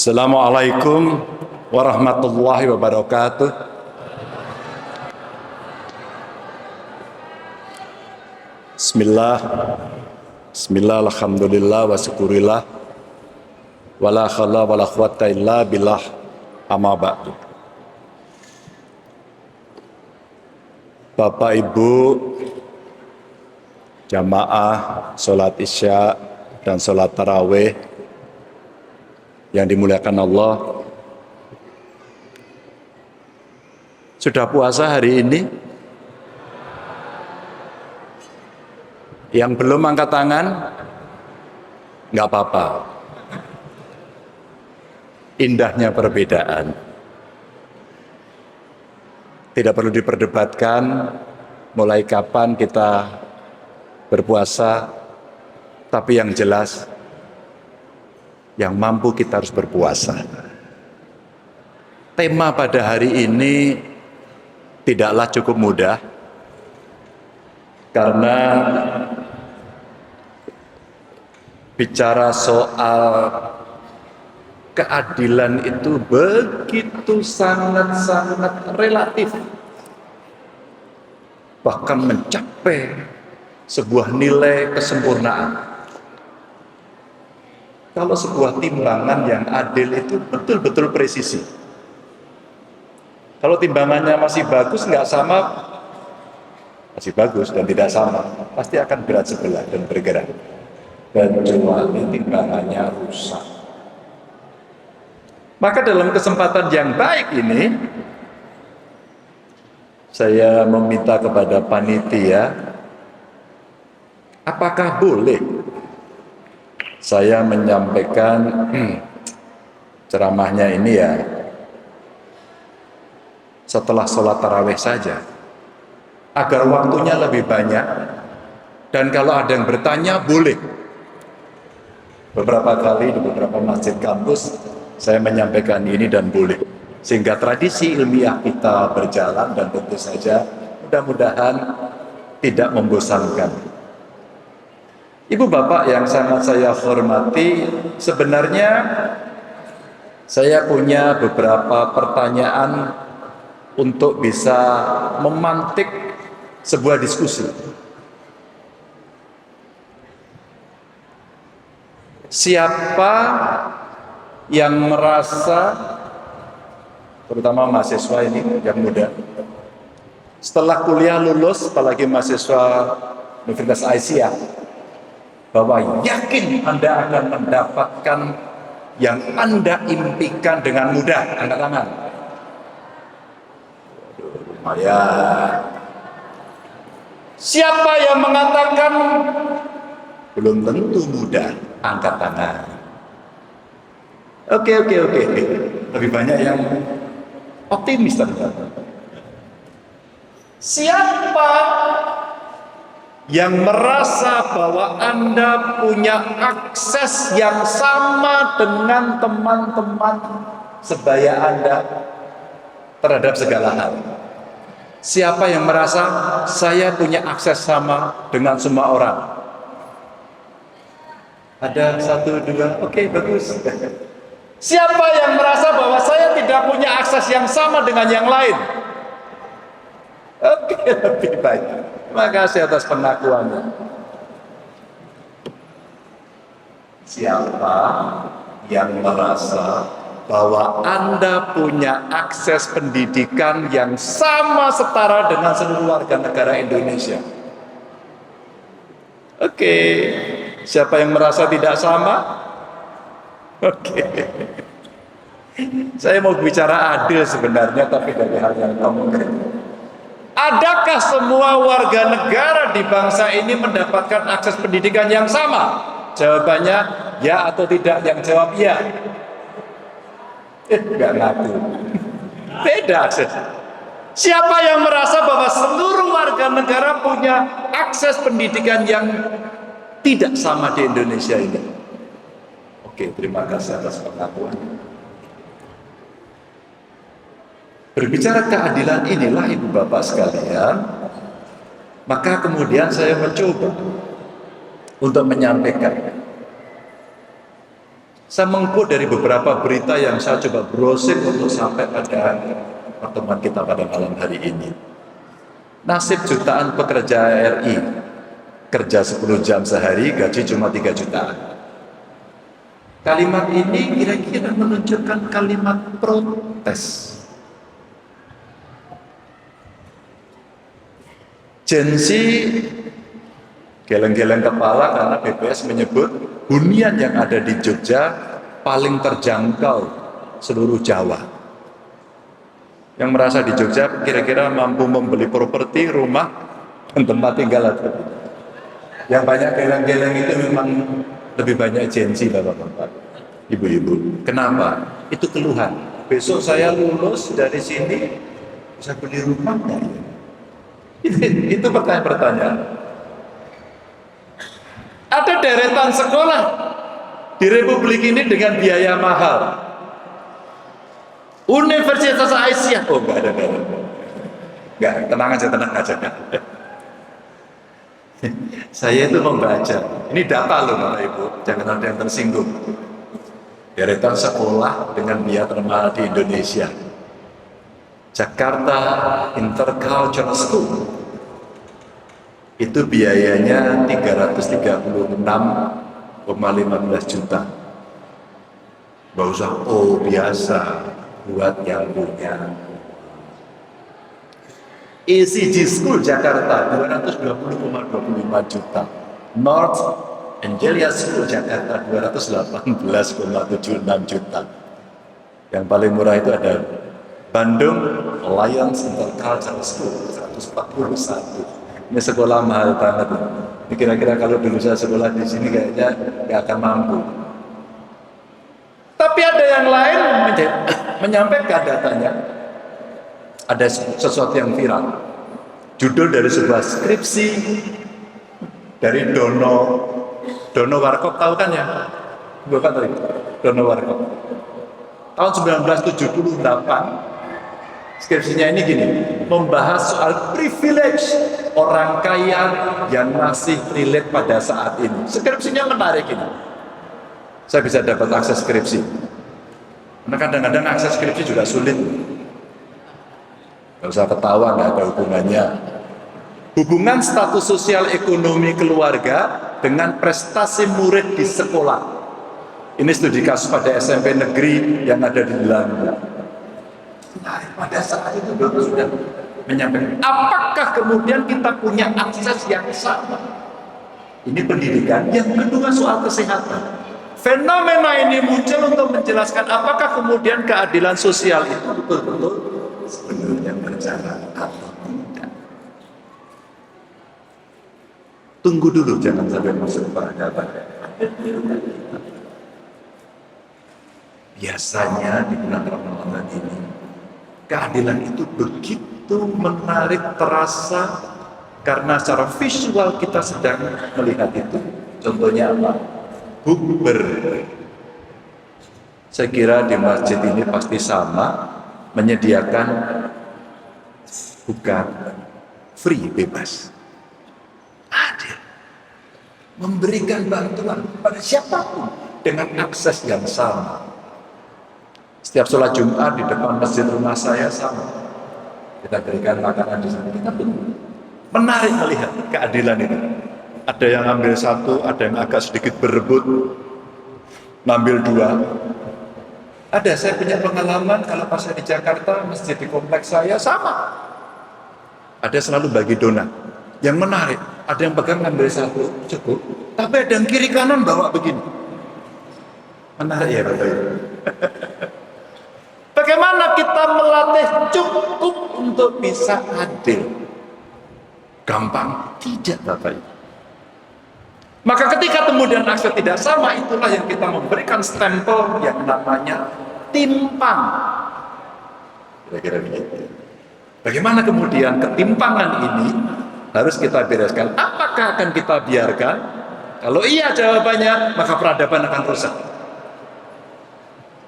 Assalamualaikum warahmatullahi wabarakatuh. Bismillah, Bismillah, alhamdulillah, wa syukurillah, wala khala wala quwata illa billah, amma ba'du. Bapak Ibu jamaah sholat isya dan sholat tarawih yang dimuliakan Allah, sudah puasa hari ini? Yang belum angkat tangan, nggak apa-apa. Indahnya perbedaan. Tidak perlu diperdebatkan mulai kapan kita berpuasa, tapi yang jelas, yang mampu kita harus berpuasa. Tema pada hari ini tidaklah cukup mudah, karena bicara soal keadilan itu begitu sangat-sangat relatif, bahkan mencapai sebuah nilai kesempurnaan. Kalau sebuah timbangan yang adil itu betul-betul presisi. Kalau timbangannya masih bagus, nggak sama, masih bagus dan tidak sama, pasti akan berat sebelah dan bergerak. Kecuali timbangannya rusak. Maka dalam kesempatan yang baik ini, saya meminta kepada panitia, apakah boleh saya menyampaikan ceramahnya ini ya setelah sholat tarawih saja, agar waktunya lebih banyak, dan kalau ada yang bertanya boleh. Beberapa kali di beberapa masjid kampus saya menyampaikan ini dan boleh, sehingga tradisi ilmiah kita berjalan, dan tentu saja mudah-mudahan tidak membosankan. Ibu bapak yang sangat saya hormati, sebenarnya saya punya beberapa pertanyaan untuk bisa memantik sebuah diskusi. Siapa yang merasa, terutama mahasiswa ini yang muda, setelah kuliah lulus, apalagi mahasiswa Universitas Aisyah, bahwa yakin Anda akan mendapatkan yang Anda impikan dengan mudah? Angkat tangan. Lumayan. Siapa yang mengatakan belum tentu mudah? Angkat tangan. Oke. Lebih banyak yang optimis ternyata. Siapa yang merasa bahwa Anda punya akses yang sama dengan teman-teman sebaya Anda terhadap segala hal? Siapa yang merasa saya punya akses sama dengan semua orang? Ada 1, 2, oke, bagus. Siapa yang merasa bahwa saya tidak punya akses yang sama dengan yang lain? Oke, lebih baik. Terima kasih atas pengakuannya. Siapa yang merasa bahwa Anda punya akses pendidikan yang sama setara dengan seluruh warga negara Indonesia? Oke. Siapa yang merasa tidak sama? Oke. Saya mau bicara adil sebenarnya, tapi dari hal yang konkret. Adakah semua warga negara di bangsa ini mendapatkan akses pendidikan yang sama? Jawabannya ya atau tidak. Yang jawab ya. Enggak ngaku. Beda akses. Siapa yang merasa bahwa seluruh warga negara punya akses pendidikan yang tidak sama di Indonesia ini? Oke, terima kasih atas pengakuan. Berbicara keadilan inilah ibu bapak sekalian, maka kemudian saya mencoba untuk menyampaikan Saya mengkut dari beberapa berita yang saya coba browsing untuk sampai pada pertemuan kita pada malam hari ini. Nasib jutaan pekerja RI, kerja 10 jam sehari, gaji cuma 3 jutaan. Kalimat ini kira-kira menunjukkan kalimat protes. Gen Z geleng-geleng kepala karena BPS menyebut hunian yang ada di Jogja paling terjangkau seluruh Jawa. Yang merasa di Jogja kira-kira mampu membeli properti, rumah, dan tempat tinggal. Yang banyak geleng-geleng itu memang lebih banyak Gen Z, bapak-bapak, ibu-ibu. Kenapa? Itu keluhan. Besok saya lulus dari sini bisa beli rumah nggak ya? Itu pertanyaan-pertanyaan. Ada deretan sekolah di Republik ini dengan biaya mahal. Universitas Aisyah, oh enggak ada. Enggak, tenang aja. Saya itu membaca, ini data loh Bapak Ibu, jangan ada yang tersinggung. Deretan sekolah dengan biaya termahal di Indonesia. Jakarta Intercultural School itu biayanya 336,15 juta. Gak usah biasa buat yang punya. ECG School Jakarta 220,25 juta. North Angelia School Jakarta 218,76 juta. Yang paling murah itu ada Bandung Alliance Intercultural School 141. Ini sekolah mahal banget. Ini kira-kira kalau dulu saya sekolah di sini kayaknya nggak akan mampu. Tapi ada yang lain menyampaikan datanya. Ada sesuatu yang viral. Judul dari sebuah skripsi dari Dono Warkop, tahu kan ya? Bukan tahu itu. Dono Warkop. Tahun 1978. Skripsinya ini gini, membahas soal privilege orang kaya yang masih relate pada saat ini. Skripsinya menarik ini. Saya bisa dapat akses skripsi. Karena kadang-kadang akses skripsi juga sulit. Gak usah ketawa, gak ada hubungannya. Hubungan status sosial ekonomi keluarga dengan prestasi murid di sekolah. Ini studi kasus pada SMP negeri yang ada di Belanda. Nah, pada saat itu Dono sudah menyampaikan, apakah kemudian kita punya akses yang sama? Ini pendidikan. Yang kedua soal kesehatan. Fenomena ini muncul untuk menjelaskan apakah kemudian keadilan sosial itu betul-betul sebenarnya berjalan atau tidak. Tunggu dulu, jangan sampai masuk peradaban. Biasanya di bulan Ramadan ini keadilan itu begitu menarik, terasa karena secara visual kita sedang melihat itu. Contohnya apa? Bukber. Saya kira di masjid ini pasti sama, menyediakan buka free, bebas, adil, memberikan bantuan pada siapapun dengan akses yang sama. Setiap sholat Jumat di depan masjid rumah saya sama. Kita berikan makanan di sana. Kita tunggu. Menarik melihat keadilan ini. Ada yang ambil satu, ada yang agak sedikit berebut, ngambil dua. Ada, saya punya pengalaman kalau pas saya di Jakarta, masjid di kompleks saya sama. Ada selalu bagi donat. Yang menarik, ada yang pegang ngambil satu, cukup. Tapi ada yang kiri kanan bawa begini. Menarik ya Bapak Ibu. Bagaimana kita melatih cukup untuk bisa adil? Gampang? Tidak, Bapak Ibu. Maka ketika kemudian akses tidak sama, itulah yang kita memberikan stempel yang namanya timpang. Kira-kira begitu. Bagaimana kemudian ketimpangan ini harus kita bereskan? Apakah akan kita biarkan? Kalau iya jawabannya, maka peradaban akan rusak.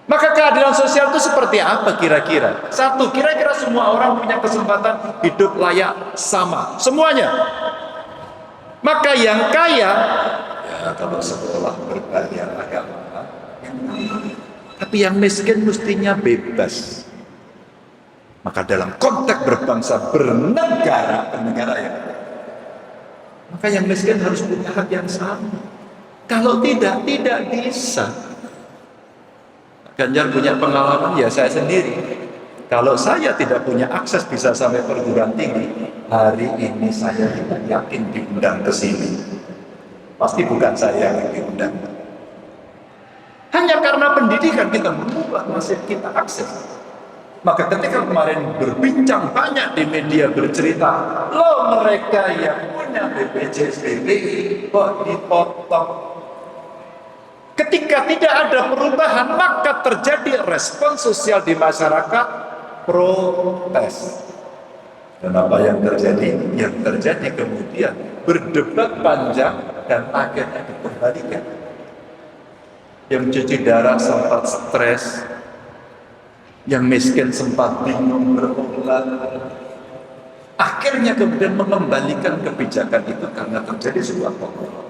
Maka keadilan sosial itu seperti apa kira-kira? Satu, kira-kira semua orang punya kesempatan hidup layak sama. Semuanya. Maka yang kaya, ya kalau sekolah berbayar agak mahal, yang Tapi yang miskin mestinya bebas. Maka dalam konteks berbangsa, bernegara ya. Maka yang miskin harus punya hak yang sama. Kalau tidak bisa. Ganjar punya pengalaman, ya saya sendiri. Kalau saya tidak punya akses bisa sampai perguruan tinggi, hari ini saya tidak yakin diundang ke sini. Pasti bukan saya yang diundang. Hanya karena pendidikan kita mengubah masih kita akses. Maka ketika kemarin berbincang banyak di media bercerita, loh mereka yang punya BPJS BPI kok dipotong. Ketika tidak ada perubahan, maka terjadi respon sosial di masyarakat, protes. Dan apa yang terjadi? Yang terjadi kemudian berdebat panjang dan akhirnya dikembalikan. Yang cuci darah sempat stres, yang miskin sempat bingung berobat. Akhirnya kemudian mengembalikan kebijakan itu karena terjadi sebuah kontrol.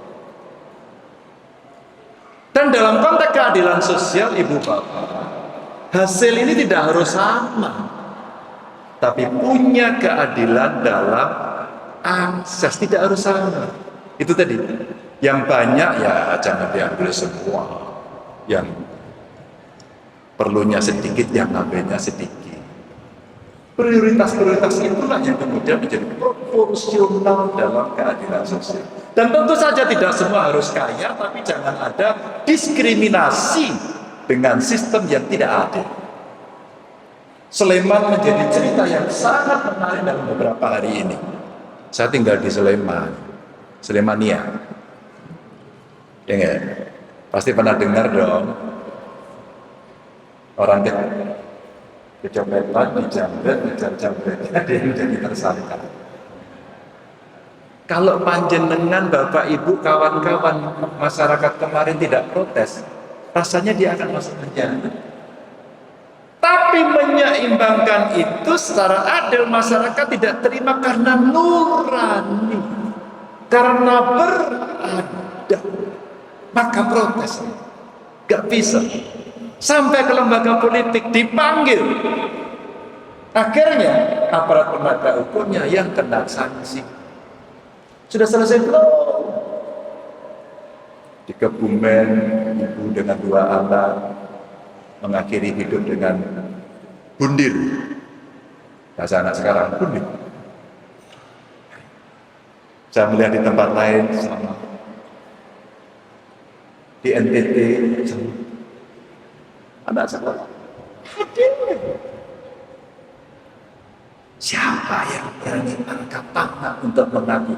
Dan dalam konteks keadilan sosial, Ibu Bapak, hasil ini tidak harus sama, tapi punya keadilan dalam akses, tidak harus sama. Itu tadi, yang banyak ya jangan diambil semua, yang perlunya sedikit, yang ambilnya sedikit. Prioritas-prioritas itulah yang kemudian menjadi proporsional dalam keadilan sosial. Dan tentu saja tidak semua harus kaya, tapi jangan ada diskriminasi dengan sistem yang tidak adil. Sleman menjadi cerita yang sangat menarik dalam beberapa hari ini. Saya tinggal di Sleman, Slemania. Ya nggak? Pasti pernah dengar dong. Orang kecopetan, dijambret, ngejar-jambret, ada yang jadi tersangka. Kalau panjenengan, Bapak, Ibu, kawan-kawan masyarakat kemarin tidak protes, rasanya dia akan masuk penjara. Tapi menyeimbangkan itu secara adil, masyarakat tidak terima karena nurani, karena beradab, maka protes. Gak bisa. Sampai ke lembaga politik dipanggil. Akhirnya aparat penegak hukumnya yang kena sanksi. Sudah selesai belum? Di Kebumen, ibu dengan 2 anak mengakhiri hidup dengan bundir. Bahasa anak sekarang bundir. Saya melihat di tempat lain sama. Di NTT sama. Anak sekolah. Siapa yang berani angkat tangan untuk mengaku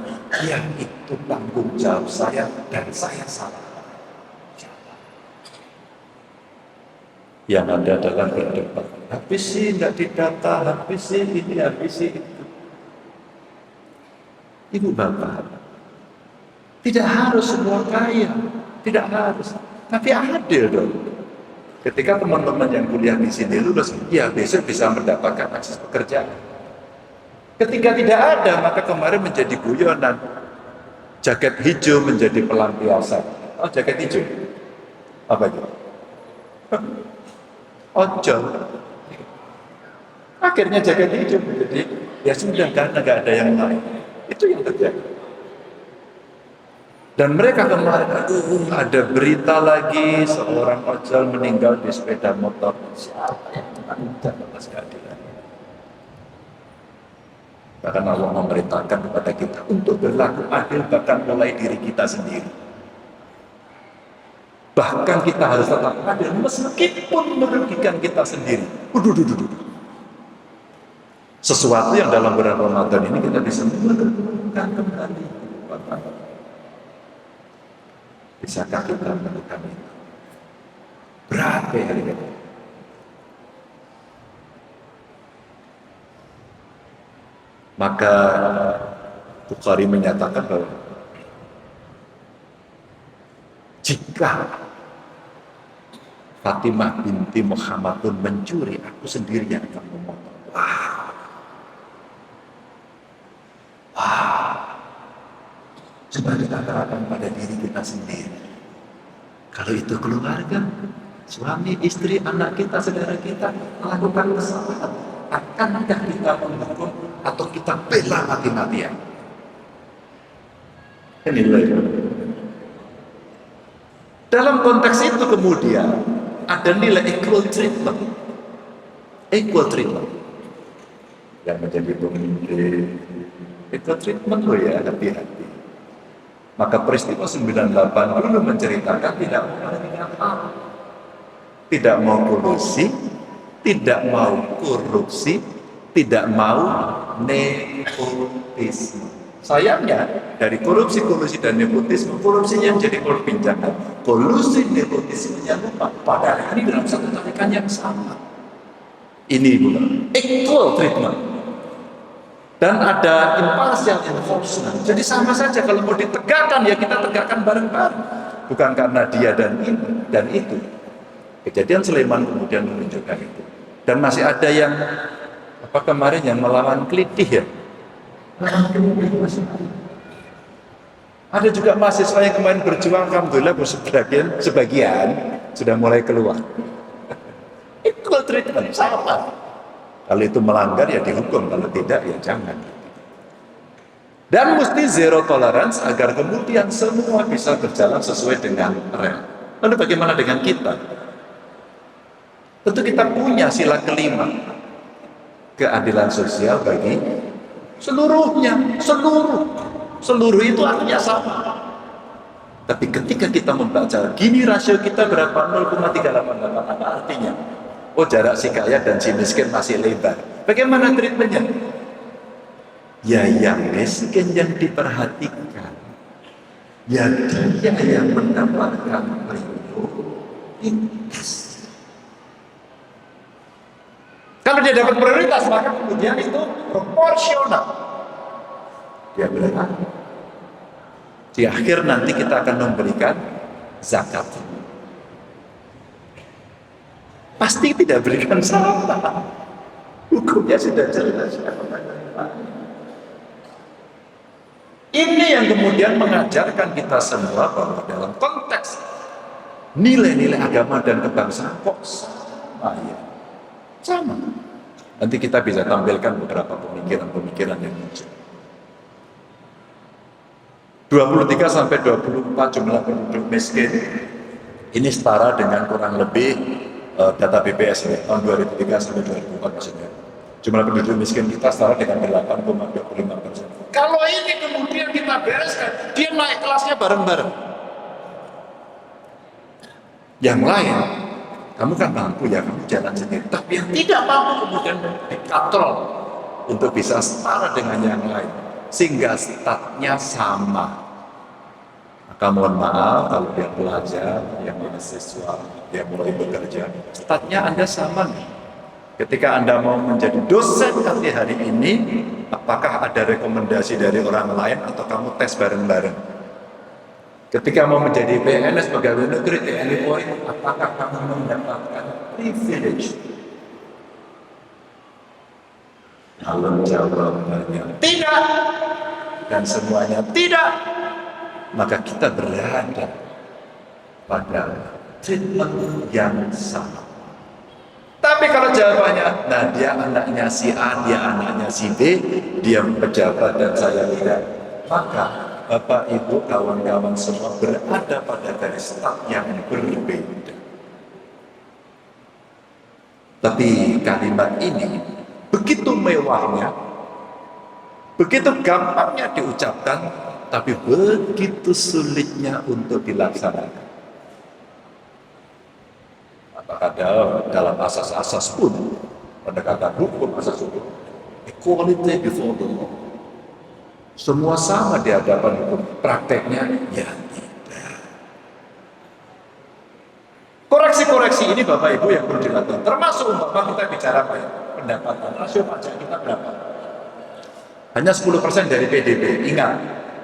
yang itu tanggung jawab saya dan saya salah? Siapa? Yang ada adalah berdebat. Habisi, tidak didata, habisi ini, habisi itu. Ibu Bapak, tidak harus semua kaya, tidak harus, tapi adil dong. Ketika teman-teman yang kuliah di sini lulus, ya besok bisa mendapatkan akses pekerjaan. Ketika tidak ada, maka kemarin menjadi guyonan. Jaket hijau menjadi pelampiasan. Oh, jaket hijau? Apa itu? Ojol. Akhirnya jaket hijau menjadi, ya sudah, karena nggak ada yang lain. Itu yang terjadi. Dan mereka kemarin, aduh, ada berita lagi seorang ojol meninggal di sepeda motor. Siapa yang menanggung atas keadilan? Bahkan Allah memerintahkan kepada kita untuk berlaku adil, bahkan mulai diri kita sendiri. Bahkan kita harus tetap adil meskipun merugikan kita sendiri. Sesuatu yang dalam bulan Ramadan ini kita bisa menemukan kembali. Bisakah kita melakukan itu? Berat hari ini. Maka Bukhari menyatakan bahwa jika Fatimah binti Muhammad pun mencuri, aku sendiri yang akan memotong. Coba kita katakan pada diri kita sendiri. Kalau itu keluarga, Suami, istri, anak kita, saudara kita melakukan kesalahan. Akankah kita mendukung atau kita bela mati-matian? Ini nilai. Dalam konteks itu kemudian ada nilai equal treatment. Equal treatment. Yang menjadi pemimpin, equal treatment loh ya, hati-hati. Maka peristiwa 98 dulu menceritakan tidak mau apa, tidak mau kolusi, tidak mau korupsi, tidak mau nepotisme. Sayangnya dari korupsi, kolusi dan nepotisme, korupsinya jadi perbincangan, kolusi nepotismenya lupa. Padahal ini dalam satu tarikan yang sama. Ini bukan equal treatment. Dan ada impartial enforcement. Jadi sama saja kalau mau ditegakkan ya kita tegakkan bareng-bareng. Bukan karena dia dan ini dan itu. Kejadian Sleman kemudian menunjukkan itu. Dan masih ada yang apa kemarin yang melawan Klitih ya. Ada juga mahasiswa yang kemarin berjuang, alhamdulillah sebagian sudah mulai keluar. Equal treatment sama. Kalau itu melanggar ya dihukum, kalau tidak ya jangan. Dan mesti zero tolerance agar kemudian semua bisa berjalan sesuai dengan rel. Lalu bagaimana dengan kita? Tentu kita punya sila kelima, keadilan sosial bagi seluruhnya, seluruh itu artinya sama. Tapi ketika kita membaca gini rasio kita berapa 0,388, apa artinya? Oh, jarak si kaya dan si miskin masih lebar. Bagaimana treatmentnya? Ya yang miskin yang diperhatikan, ya dia yang mendapatkan prioritas. Kalau dia dapat prioritas, maka kemudian itu proporsional. Dia berhak. Di akhir nanti kita akan memberikan zakat. Pasti tidak berikan salah. Hukumnya sudah jelas. Ini yang kemudian mengajarkan kita semua bahwa dalam konteks nilai-nilai agama dan kebangsaan kok sama ya. Sama. Nanti kita bisa tampilkan beberapa pemikiran-pemikiran yang muncul. 23 sampai 24 jumlah penduduk miskin ini setara dengan kurang lebih data BPS ini tahun 2003 sampai 2004 maksudnya. Jumlah penduduk miskin kita setara dengan 8,25%. Kalau ini kemudian kita bereskan, dia naik kelasnya bareng-bareng. Yang lain, kamu kan mampu ya, kamu jalan sendiri. Tapi yang tidak mampu kemudian dikatrol untuk bisa setara dengan yang lain, sehingga statnya sama. Maka mohon maaf kalau dia pelajar, dia mahasiswa, dia mulai bekerja, statnya Anda sama nih. Ketika Anda mau menjadi dosen hari ini, apakah ada rekomendasi dari orang lain atau kamu tes bareng-bareng? Ketika mau menjadi PNS pegawai negeri TNI Polri, apakah kamu mendapatkan privilege? Kalau jawabannya tidak, dan semuanya tidak, maka kita berada pada treatment yang sama. Tapi kalau jawabannya, nah dia anaknya si A, dia anaknya si B, dia pejabat dan saya tidak, maka Bapak, Ibu, kawan-kawan semua berada pada garis start yang berbeda. Tapi kalimat ini begitu mewahnya, begitu gampangnya diucapkan, tapi begitu sulitnya untuk dilaksanakan. Apakah dalam asas-asas pun, pendekatan hukum, asas hukum, equality before the law. Semua sama di hadapan hukum. Prakteknya, ya tidak. Koreksi-koreksi ini Bapak Ibu yang perlu dilakukan. Termasuk umpama kita bicara apa ya? Pendapatan, rasio pajak kita berapa? Hanya 10% dari PDB. Ingat,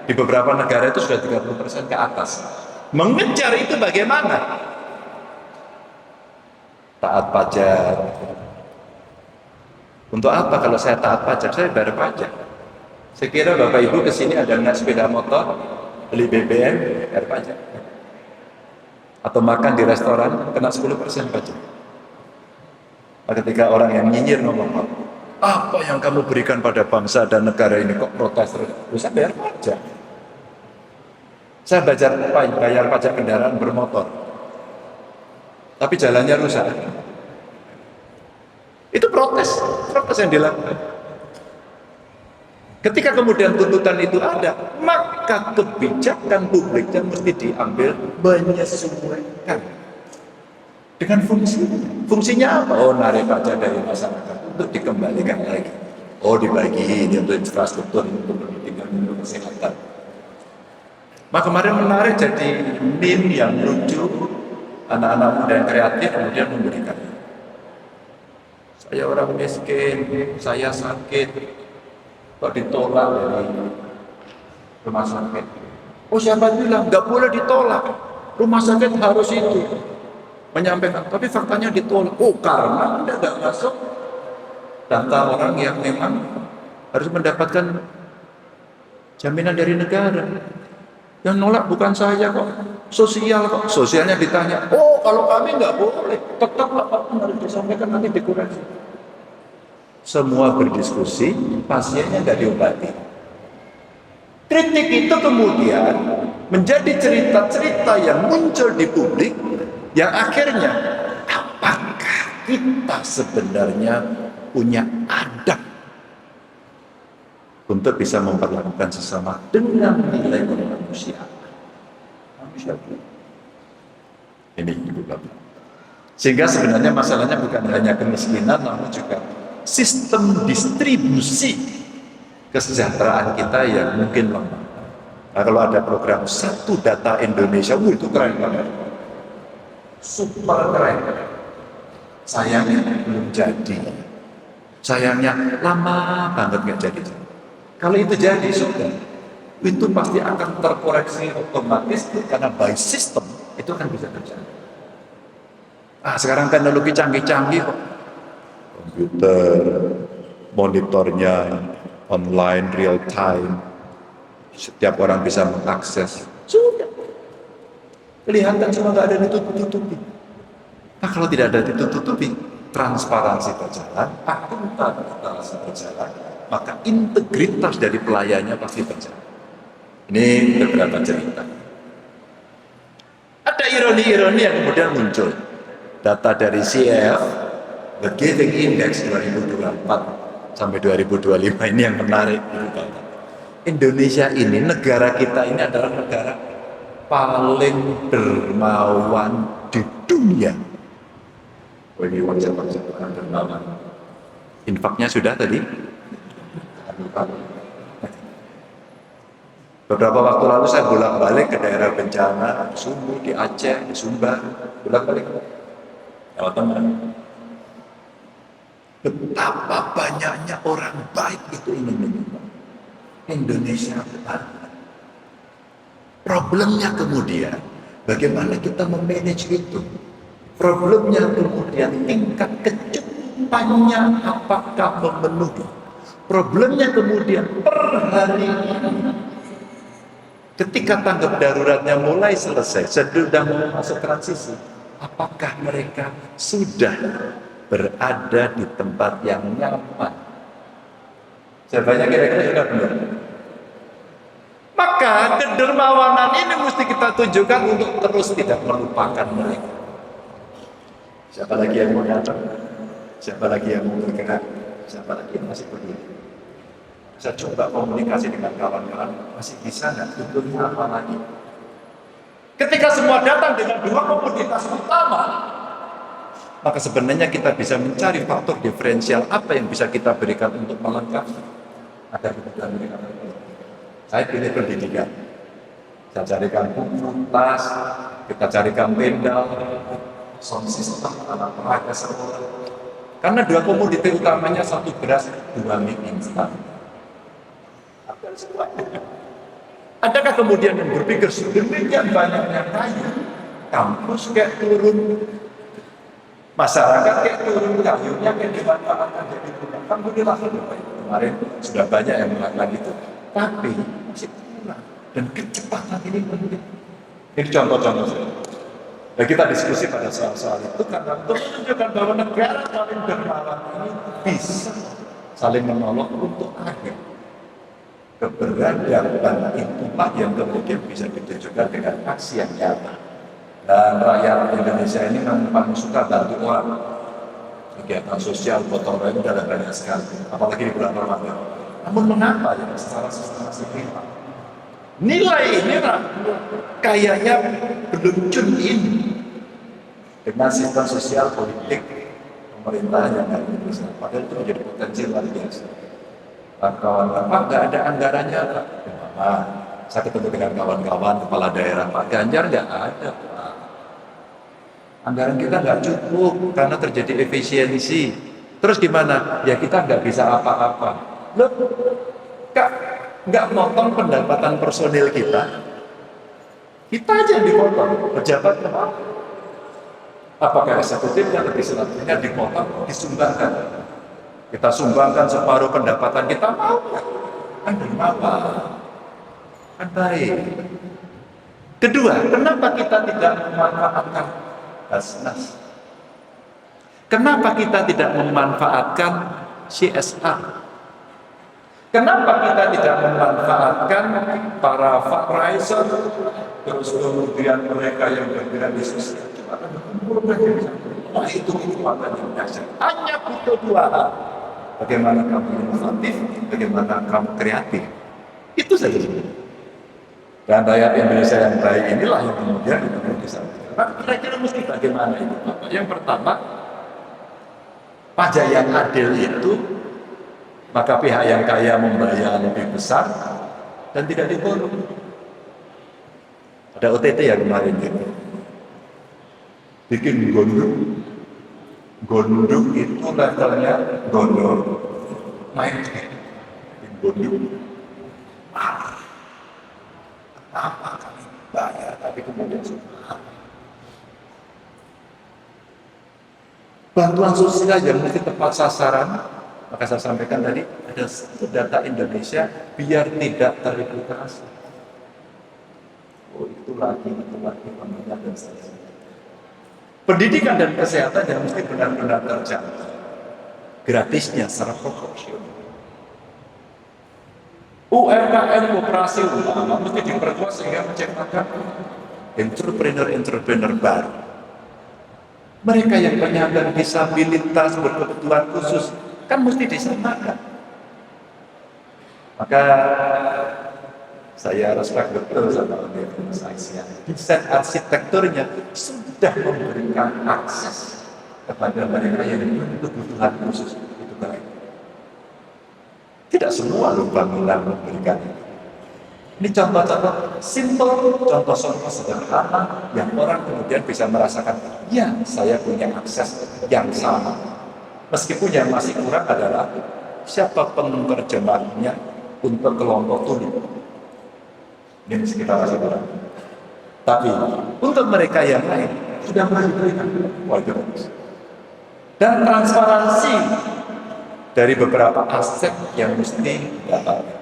di beberapa negara itu sudah 30% ke atas. Mengejar itu bagaimana? Taat pajak. Untuk apa kalau saya taat pajak? Saya bayar pajak. Saya kira Bapak Ibu kesini ada naik sepeda motor, beli BBM, bayar pajak. Atau makan di restoran kena 10% pajak. Ketika orang yang nyinyir ngomong, apa yang kamu berikan pada bangsa dan negara ini kok protes terus? Saya bayar pajak. Saya bayar pajak kendaraan bermotor. Tapi jalannya rusak. Itu protes yang dilakukan. Ketika kemudian tuntutan itu ada, maka kebijakan publiknya mesti diambil menyesuaikan dengan fungsinya. Fungsinya apa? Oh, narik pajak dari masyarakat untuk dikembalikan lagi. Oh, dibagi ini untuk infrastruktur, untuk pendidikan, untuk kesehatan. Maka kemarin menarik jadi meme yang lucu, anak-anak muda yang kreatif kemudian memberikan. Saya orang miskin, saya sakit, kok ditolak dari rumah sakit. Oh, siapa bilang nggak boleh ditolak? Rumah sakit harus itu menyampaikan, tapi faktanya ditolak. Oh, karena Anda nggak masuk data orang yang memang harus mendapatkan jaminan dari negara. Yang nolak bukan saya kok, sosial kok. Sosialnya ditanya, oh kalau kami nggak boleh, tetap apapun harus disampaikan, nanti dikoreksi. Semua berdiskusi, pasiennya nggak diobati. Kritik itu kemudian menjadi cerita-cerita yang muncul di publik, yang akhirnya apakah kita sebenarnya punya adab untuk bisa memperlakukan sesama dengan nilai kemanusiaan. Ini Ibu Bapak. Sehingga sebenarnya masalahnya bukan hanya kemiskinan, namun juga sistem distribusi kesejahteraan kita yang mungkin lemah. Nah, kalau ada program Satu Data Indonesia, itu keren banget. Super keren. Sayangnya belum jadi. Sayangnya lama banget nggak jadi. Kalau itu jadi, sudah, itu pasti akan terkoreksi otomatis karena by system itu akan bisa terjadi. Sekarang teknologi canggih-canggih kok. Komputer, monitornya online, real time, setiap orang bisa mengakses. Sudah. Kelihatan semua nggak ada ditutup-tutupi. Nah, kalau tidak ada ditutup-tutupi, transparansi berjalan, akuntabilitas berjalan, maka integritas dari pelayannya pasti berjalan. Ini beberapa cerita. Ada ironi-ironi yang kemudian muncul. Data dari CEF, The Giving Index 2024 sampai 2025 ini yang menarik. Indonesia ini, negara kita ini adalah negara paling dermawan di dunia. Ini wajah-wajah orang dermawan. Infaknya sudah tadi. Beberapa waktu lalu saya bolak-balik ke daerah bencana, di Sumbu, di Aceh, di Sumbar, bolak-balik Jawa Tengah. Betapa banyaknya orang baik itu ingin menyumbang. Indonesia banget. Problemnya kemudian, bagaimana kita memanage itu? Problemnya kemudian tingkat kecukupannya apakah memenuhi? Problemnya kemudian per hari ini, ketika tanggap daruratnya mulai selesai, sedang masuk transisi, apakah mereka sudah berada di tempat yang nyaman? Jawabannya kira-kira sudah benar. Maka kedermawanan ini mesti kita tunjukkan untuk terus tidak melupakan mereka. Siapa lagi yang mau datang? Siapa lagi yang mau bergerak? Siapa lagi yang masih peduli? Saya coba komunikasi dengan kawan-kawan, masih bisa nggak? Tentunya apa lagi? Ketika semua datang dengan dua komoditas utama, maka sebenarnya kita bisa mencari faktor diferensial apa yang bisa kita berikan untuk melengkapi agar kita berikan. Saya pilih pendidikan. Saya carikan buku, tas, kita carikan tenda, sound system, anak peraga sekolah. Karena dua komoditas utamanya, satu beras, dua mie instan. Adakah kemudian yang berpikir sedemikian banyaknya kayu, kampus kayak turun, masyarakat kayak turun, kayunya kayak dimanfaatkan jadi rumah. Alhamdulillah kemarin sudah banyak yang melakukan itu, tapi masih kurang. Dan kecepatan ini penting. Ini contoh-contoh saja. Dan kita diskusi pada soal-soal itu karena untuk menunjukkan bahwa negara paling dermawan ini bisa saling menolong untuk akhir keberadaban itulah yang kemudian bisa ditunjukkan dengan aksi yang nyata. Dan rakyat Indonesia ini memang paling suka bantu orang. Kegiatan sosial, gotong royong ada banyak sekali, apalagi di bulan Ramadan. Namun mengapa ya secara sistematik nilai ini kayaknya belum tune in dengan sistem sosial politik pemerintah yang ada di Indonesia. Padahal itu menjadi potensi luar biasa. Kawan-kawan, Pak, nggak ada anggarannya, Pak. Saya ketemu dengan kawan-kawan kepala daerah, Pak Ganjar nggak ada, Pak. Anggaran kita nggak cukup karena terjadi efisiensi. Terus gimana? Ya kita nggak bisa apa-apa. Loh, Kak, nggak motong pendapatan personil kita? Kita aja yang dipotong, pejabat kenapa? Apakah eksekutif yang legislatifnya dipotong, disumbangkan? Kita sumbangkan separuh pendapatan kita, mau nggak? Kan berapa? Kan baik. Kedua, kenapa kita tidak memanfaatkan Basnas? Kenapa kita tidak memanfaatkan CSR? Kenapa kita tidak memanfaatkan para fundraiser, terus kemudian mereka yang bergerak di sosial? Wah, itu kekuatan yang dahsyat. Hanya butuh dua hal. Bagaimana kamu inovatif, bagaimana kamu kreatif. Itu saja. Dan rakyat Indonesia yang baik inilah yang kemudian itu disampaikan. Nah, kira-kira mesti bagaimana itu, Bapak? Yang pertama, pajak yang adil itu, maka pihak yang kaya membayar lebih besar dan tidak diborong. Ada OTT ya kemarin gitu. Bikin gondung itu levelnya gondol, naik bikin gondung. Apa kami bayar, tapi kemudian bantuan sosial yang mesti tepat sasaran. Maka saya sampaikan tadi, ada satu data Indonesia biar tidak terreplikasi. Oh, itu lagi, pemerintah dan seterusnya. Pendidikan dan kesehatan yang mesti benar-benar terjangkau. Gratisnya secara proporsional. UMKM operasi utama mesti diperkuat sehingga menciptakan entrepreneur baru. Mereka yang penyandang disabilitas berkebutuhan khusus kan mesti disamakan. Maka saya respect betul sama Universitas Asia. Desain arsitekturnya sudah memberikan akses kepada mereka yang berkebutuhan khusus itu baik. Tidak semua bangunan memberikan itu. Ini contoh-contoh simple, contoh-contoh sederhana yang orang kemudian bisa merasakan, ya saya punya akses yang sama. Meskipun yang masih kurang adalah siapa penerjemahnya untuk kelompok tuli. Ini sekitar masih kurang. Tapi untuk mereka yang lain sudah mulai diberikan. Wah, itu bagus. Dan transparansi dari beberapa aset yang mesti didapatkan.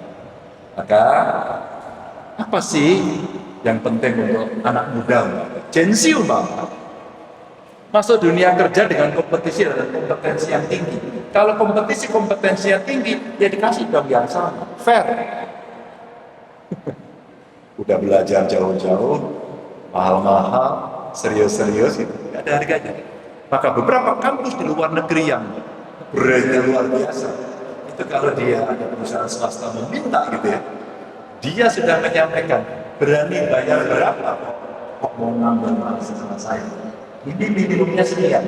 Maka apa sih yang penting untuk anak muda, Gen Z masuk dunia kerja dengan kompetisi dan kompetensi yang tinggi. Kalau kompetensi yang tinggi, ya dikasih dong yang sama, fair. Udah belajar jauh-jauh, mahal-mahal, serius-serius, itu nggak ada harganya. Maka beberapa kampus di luar negeri yang brandnya luar biasa, itu kalau dia ada perusahaan swasta meminta gitu ya, dia sudah menyampaikan berani bayar berapa kok mau nambah mahasiswa saya, ini minimumnya sekian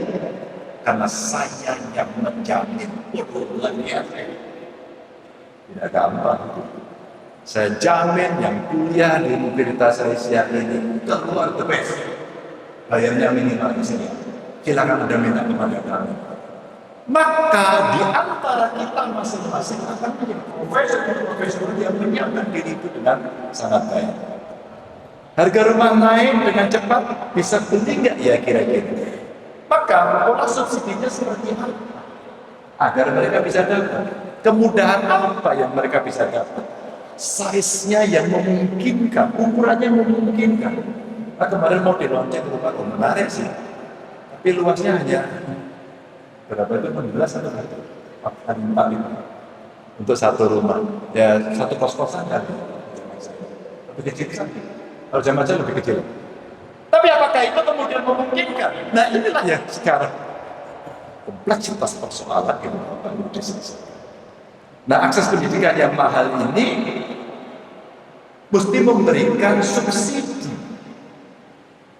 karena saya yang menjamin. Luar biasa, tidak gampang. Saya jamin yang kuliah di Universitas Asia ini keluar the best, bayarnya minimal di sini, silakan Anda minta kepada kami. Maka di antara kita masing-masing akan menjadi profesor yang menyiapkan diri itu dengan sangat baik. Harga rumah naik dengan cepat, bisa beli nggak ya kira-kira? Maka pola subsidinya seperti apa? Agar mereka bisa dapat. Kemudahan apa yang mereka bisa dapat? Size-nya yang memungkinkan, ukurannya memungkinkan. Nah, kemarin mau dilonceng rumah, menarik sih. Tapi luasnya hanya berapa itu? 16 atau berapa? 4 itu untuk satu rumah. Ya satu kos-kosan kan. Lebih kecil saja. Kalau zaman saya lebih kecil. Tapi apakah itu kemudian memungkinkan? Nah inilah yang sekarang kompleksitas persoalan yang perlu diselesaikan. Nah akses pendidikan yang mahal ini mesti memberikan subsidi.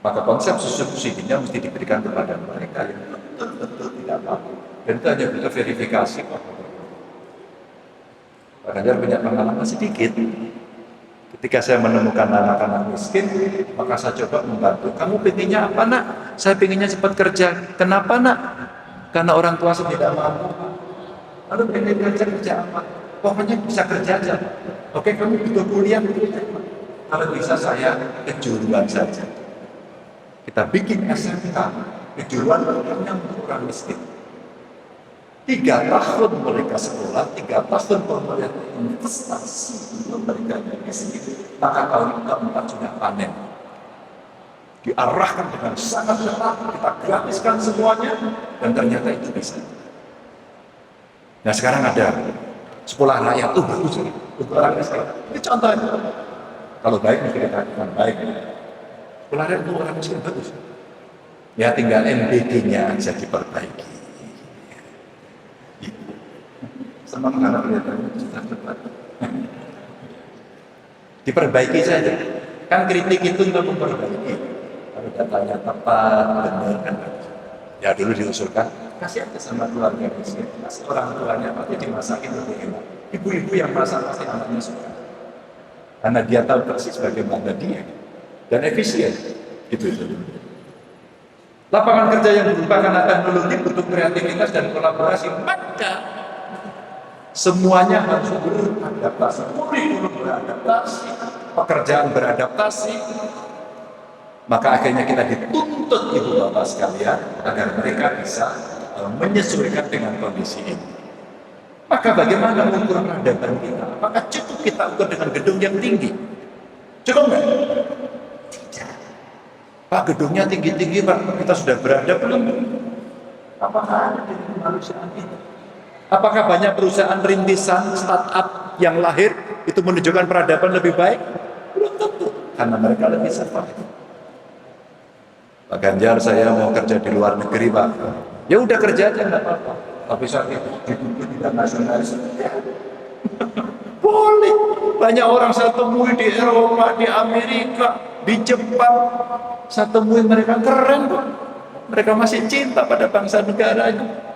Maka konsep subsidinya mesti diberikan kepada mereka yang betul-betul tidak mampu. Dan itu hanya butuh verifikasi. Pak Ganjar punya pengalaman sedikit. Ketika saya menemukan anak-anak miskin, maka saya coba membantu. Kamu pengennya apa nak? Saya pengennya cepat kerja. Kenapa nak? Karena orang tua saya tidak mampu. Lalu pengen kerja apa? Pokoknya bisa kerja aja. Oke, kamu butuh kuliah. Kalau bisa saya kejuruan saja. Kita bikin SMK, kejuruan hanya untuk orang miskin. 3 tahun mereka sekolah, 3 tahun pemerintah investasi untuk mereka yang miskin. Maka tahun keempat sudah panen. Diarahkan dengan sangat ketat, kita gratiskan semuanya, dan ternyata itu bisa. Nah sekarang ada sekolah rakyat, bagus untuk orang miskin. Ini contohnya. Kalau baik, dikatakan baik. Sekolah rakyat untuk orang miskin bagus. Ya tinggal MBG-nya aja diperbaiki. Sama anak kelihatannya sudah cepat. Diperbaiki saja. Kan kritik itu untuk memperbaiki. Kalau datanya tepat, benar kan. Ya dulu diusulkan, kasih aja sama keluarga miskin. Kasih orang tuanya pasti dimasakin lebih enak. Ibu-ibu yang masak pasti anaknya suka. Karena dia tahu persis bagaimana dia. Dan efisien. Gitu. Lapangan kerja yang merupakan teknologi butuh kreativitas dan kolaborasi. Maka semuanya harus beradaptasi, kurikulum beradaptasi, pekerjaan beradaptasi. Maka akhirnya kita dituntut ibu bapak sekalian agar mereka bisa menyesuaikan dengan kondisi ini. Maka bagaimana mengukur peradaban kita? Apakah cukup kita ukur dengan gedung yang tinggi? Cukup nggak? Tidak. Pak, gedungnya tinggi-tinggi Pak, kita sudah beradab belum? Apakah ada di kemanusiaan itu? Apakah banyak perusahaan rintisan, startup yang lahir itu menunjukkan peradaban lebih baik? Belum tentu, karena mereka lebih survive. Pak Ganjar, saya mau kerja di luar negeri Pak. Ya udah kerja aja nggak apa-apa. Tapi saat itu tidak nasionalis. Boleh. Banyak orang saya temui di Eropa, di Amerika, di Jepang. Saya temui mereka keren Pak. Mereka masih cinta pada bangsa negaranya.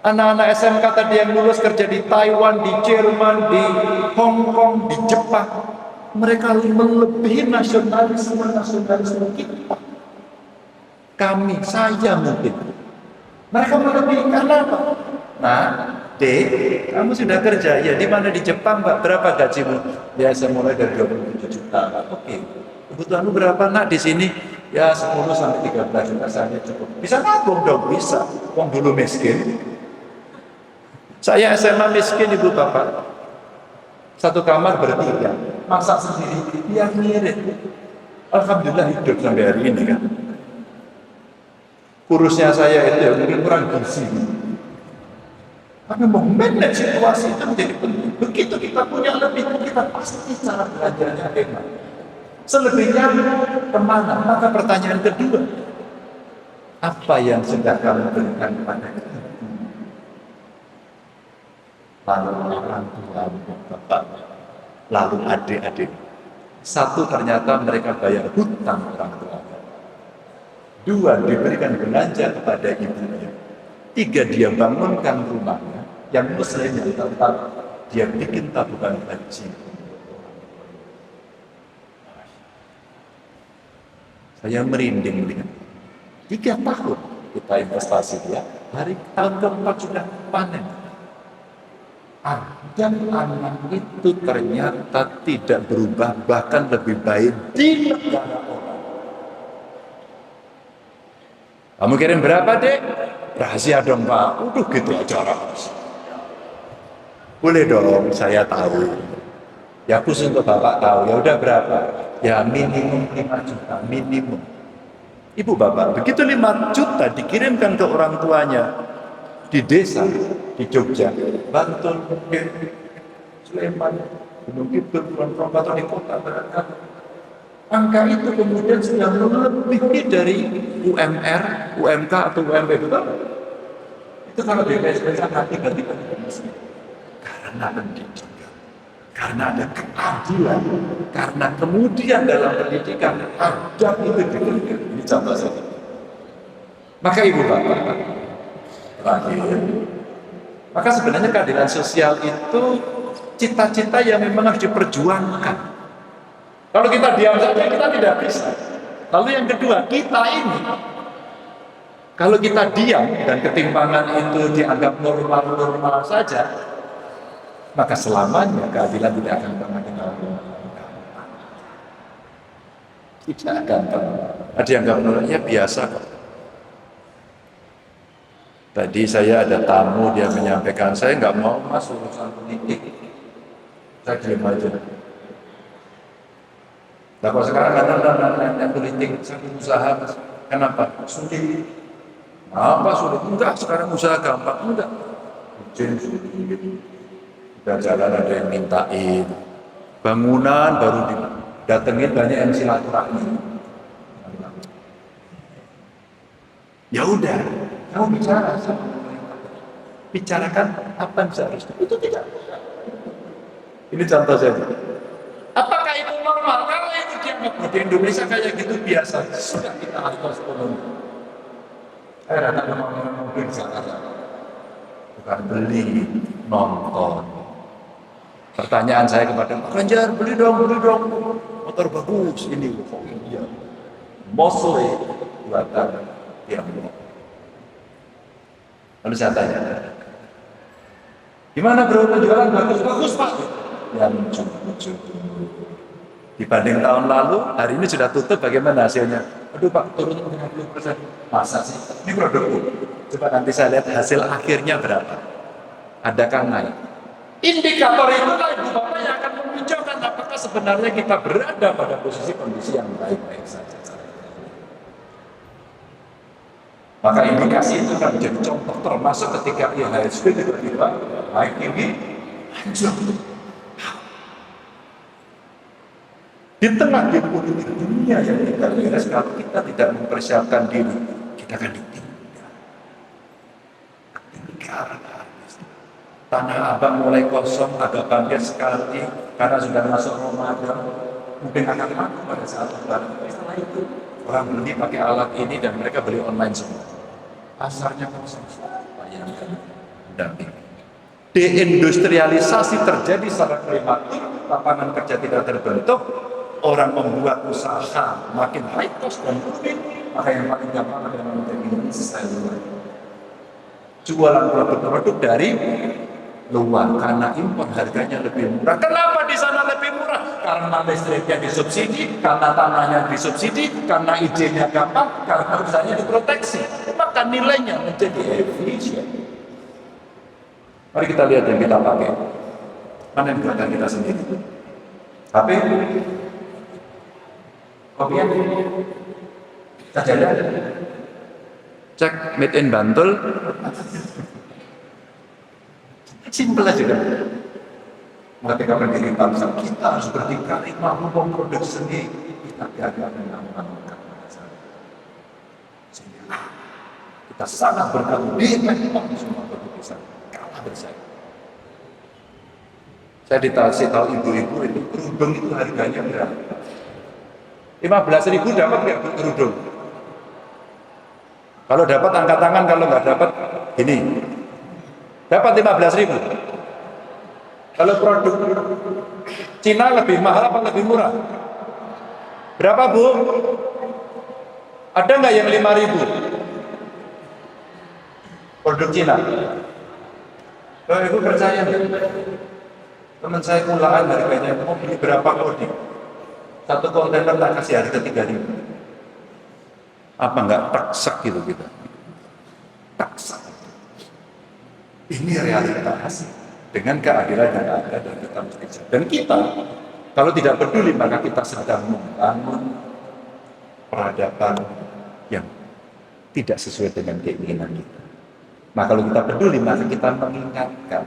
Anak-anak SMK tadi yang lulus kerja di Taiwan, di Jerman, di Hong Kong, di Jepang. Mereka melebihi nasionalisme kita. Kami, saya mungkin. Mereka melebihi karena apa? Nah, Dek, kamu sudah kerja. Ya, di mana di Jepang, Pak? Berapa gajimu? Ya, saya mulai dari 27 juta. Oke. Kebutuhanmu berapa, Nak, di sini? Ya, 10 sampai 13 juta saja cukup. Bisa nabung dong, bisa. Wong dulu miskin. Saya SMA miskin Ibu Bapak. Satu kamar bertiga, masak sendiri, dia ngirit. Alhamdulillah hidup sampai hari ini kan. Kurusnya saya itu ya mungkin kurang gizi. Tapi mau manage situasi itu menjadi penting. Begitu kita punya lebih, kita pasti cara belajarnya hemat. Selebihnya kemana? Maka pertanyaan kedua, apa yang sudah kamu berikan kepada kita? Lalu orang tua, bapak, lalu adik-adik. Satu, ternyata mereka bayar hutang orang tua. 2, diberikan belanja kepada ibunya. 3, dia bangunkan rumahnya. Yang muslim yang tetap, dia bikin tabungan haji. Saya merinding melihat 3 tahun kita investasi dia, hari tahun keempat sudah panen. Dan anak itu ternyata tidak berubah, bahkan lebih baik di negara orang. Kamu kirim berapa, Dek? Rahasia dong, Pak. Udah gitu aja rahasia. Boleh dong, saya tahu. Ya khusus untuk Bapak tahu. Ya udah berapa? Ya minimum 5 juta, minimum. Ibu bapak, begitu 5 juta dikirimkan ke orang tuanya di desa, di Jogja, Bantul, Sleman, Gunung Kidul, Kulon Progo atau di kota barangkali. Angka itu kemudian sudah melebihi dari UMR, UMK atau UMP, betul? Itu kalau BPSP nanti tiba-tiba karena pendidikan, karena ada keadilan, karena kemudian dalam pendidikan adab itu diberikan. Ini contoh saja. Maka ibu bapak, terakhir, maka sebenarnya keadilan sosial itu cita-cita yang memang harus diperjuangkan. Kalau kita diam saja kita tidak bisa. Lalu yang kedua, kita ini kalau kita diam dan ketimpangan itu dianggap normal-normal saja, maka selamanya keadilan tidak akan pernah kita lakukan. Tidak akan pernah. Ada yang nggak menurut, ya biasa kok. Tadi saya ada tamu, dia menyampaikan, saya nggak mau masuk urusan politik. Saya diam aja. Nah kalau sekarang ada politik, saya usaha, kenapa? Sulit. Apa sulit? Enggak, sekarang usaha gampang. Enggak. Izin sulit. Kita jalan ada yang mintain. Bangunan baru didatengin banyak yang silaturahmi. Ya udah, kamu bicara sama pemerintah. Bicarakan apa yang seharusnya. Itu tidak. Ini contoh saja. Apakah itu normal? Kalau itu dianggap di Indonesia kayak gitu biasa, sudah kita harus ekonomi. Saya datang ke mobil di Jakarta, bukan beli, nonton. Pertanyaan saya kepada Pak Ganjar, beli dong, motor bagus ini, oh iya, Mosul buatan Tiongkok. Lalu saya tanya, gimana bro penjualan bagus Pak? Yang lucu. Dibanding tahun lalu, hari ini sudah tutup, bagaimana hasilnya? Aduh Pak, turun 50%. Masa sih? Ini produkku. Coba nanti saya lihat hasil akhirnya berapa. Adakah naik? Indikator itu lah ibu bapak yang akan menunjukkan apakah sebenarnya kita berada pada posisi kondisi yang baik-baik saja. Maka indikasi itu akan menjadi contoh, termasuk ketika IHSG tiba-tiba naik tinggi, anjlok. Di tengah geopolitik dunia yang kita lihat, kalau kita tidak mempersiapkan diri, kita akan ditinggal. Tanah Abang mulai kosong, agak bangkit sekali karena sudah masuk Ramadan. Mungkin akan laku pada saat Lebaran. Setelah itu orang beli pakai alat ini dan mereka beli online semua. Pasarnya kosong. Bayangkan, damping. Deindustrialisasi terjadi secara klimatik, lapangan kerja tidak terbentuk. Orang membuat usaha makin high cost dan rumit, maka yang paling gampang adalah menjadi Indonesia. Jualan produk-produk dari luar karena impor harganya lebih murah. Kenapa di sana lebih murah? Karena listriknya disubsidi, karena tanahnya disubsidi, karena izinnya gampang, karena usahanya diproteksi. Maka nilainya menjadi efisien. Mari kita lihat yang kita pakai. Mana yang buatan kita sendiri? HP, kopian, sajadah, cek made in Bantul, simpel aja kan. Ketika berdiri bangsa, kita harus berdikari mampu memproduksi sendiri. Kita gagal menemukan sehingga kita sangat bergantung di semua produk kita kalah bersaing. Saya dikasih tahu ibu-ibu itu kerudung itu harganya berapa? 15.000 dapat nggak kerudung? Kalau dapat angkat tangan, kalau nggak dapat gini. Dapat 15.000. Kalau produk Cina lebih mahal apa lebih murah? Berapa Bu? Ada nggak yang 5.000? Produk Cina. Kalau Ibu percaya nggak? Teman saya kulaan harganya mau beli berapa kodi? Satu kontainer tak kasih harga 3.000. Apa nggak taksek gitu kita? Taksek. Ini realitas dengan keadilan yang ada dan kita mesti. Dan kita Kalau tidak peduli, maka kita sedang membangun peradaban yang tidak sesuai dengan keinginan kita. Nah, kalau kita peduli, maka kita mengingatkan.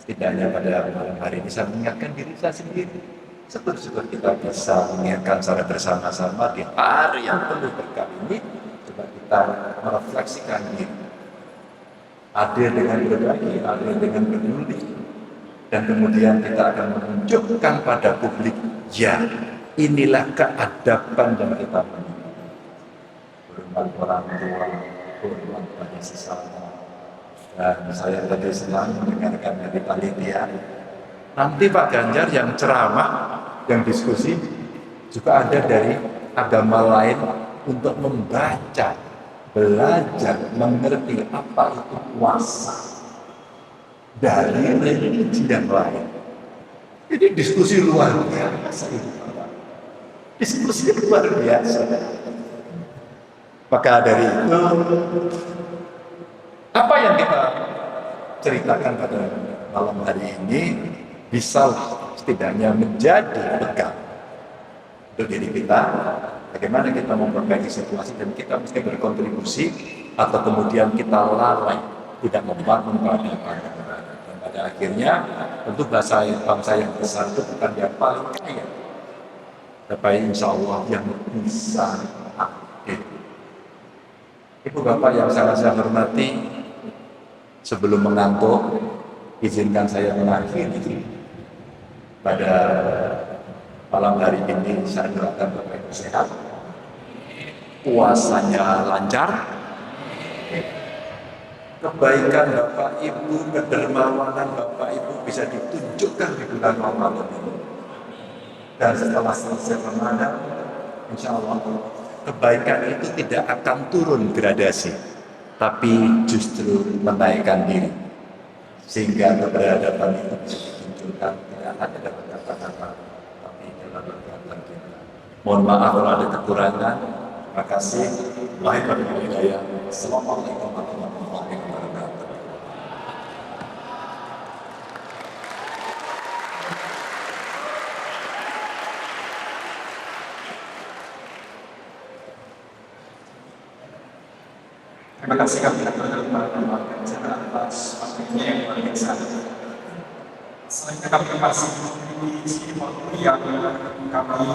Setidaknya pada malam hari ini saya mengingatkan diri saya sendiri. Syukur-syukur kita bisa mengingatkan secara bersama-sama di hari yang penuh berkah ini. Coba kita merefleksikan diri. Adil dengan berbagi, adil dengan peduli. Dan kemudian kita akan menunjukkan pada publik, ya, inilah keadaban yang kita miliki. Hormat orang tua, hormat pada sesama. Dan saya tadi senang mendengarkan dari panitia. Nanti Pak Ganjar yang ceramah, yang diskusi, juga ada dari agama lain untuk membaca, belajar, mengerti apa itu puasa dari religi yang lain. Ini diskusi luar biasa itu, Pak. Diskusi luar biasa. Maka dari itu, apa yang kita ceritakan pada malam hari ini bisa setidaknya menjadi bekal untuk diri kita. Bagaimana kita memperbaiki situasi dan kita mesti berkontribusi atau kemudian kita lalai tidak membangun peradaban. Dan pada akhirnya tentu bangsa yang besar itu bukan yang paling kaya, tapi insya Allah yang bisa aktif. Ibu Bapak yang sangat saya hormati, sebelum mengantuk, izinkan saya mengakhiri pada malam hari ini. Saya doakan Bapak Ibu sehat, puasanya lancar, kebaikan Bapak Ibu, kedermawanan Bapak Ibu bisa ditunjukkan di bulan Ramadan ini. Dan setelah selesai Ramadan, insya Allah kebaikan itu tidak akan turun gradasi, tapi justru menaikkan diri, sehingga keberadaban itu bisa ditunjukkan tidak hanya dalam kata-kata, tapi dalam perbuatan kita. Mohon maaf kalau ada kekurangan. Terima kasih. Wahai hidayah. Assalamualaikum warahmatullahi wabarakatuh. Terima kasih kami atas waktunya yang luar biasa. Selanjutnya kami masih memiliki waktu yang kami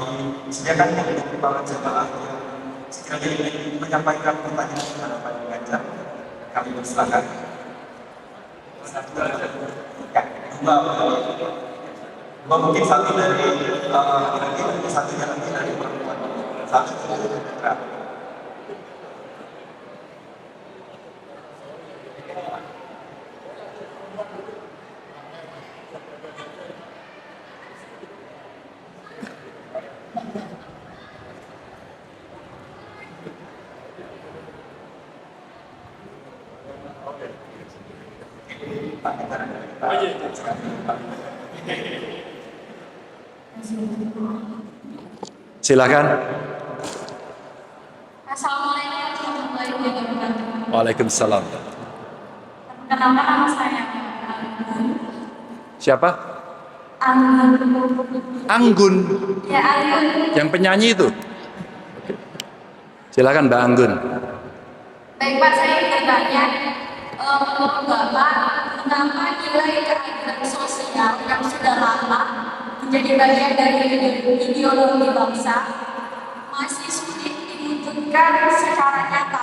sediakan untuk para jemaah yang sekiranya ingin menyampaikan pertanyaan kepada Pak Ganjar. Kami persilakan. Dua mungkin satu dari laki-laki, satunya lagi dari perempuan. Satu dari putra. Silakan. Assalamualaikum warahmatullahi wabarakatuh. Waalaikumsalam. Kenapa nama saya Anggun? Siapa? Anggun. Anggun. Ya, Anggun. Yang penyanyi itu. Silakan Mbak Anggun. Baik Pak, saya bertanya, menurut Bapak, kenapa nilai keadilan sosial yang sudah lama menjadi bagian dari ideologi bangsa masih sulit diwujudkan secara nyata?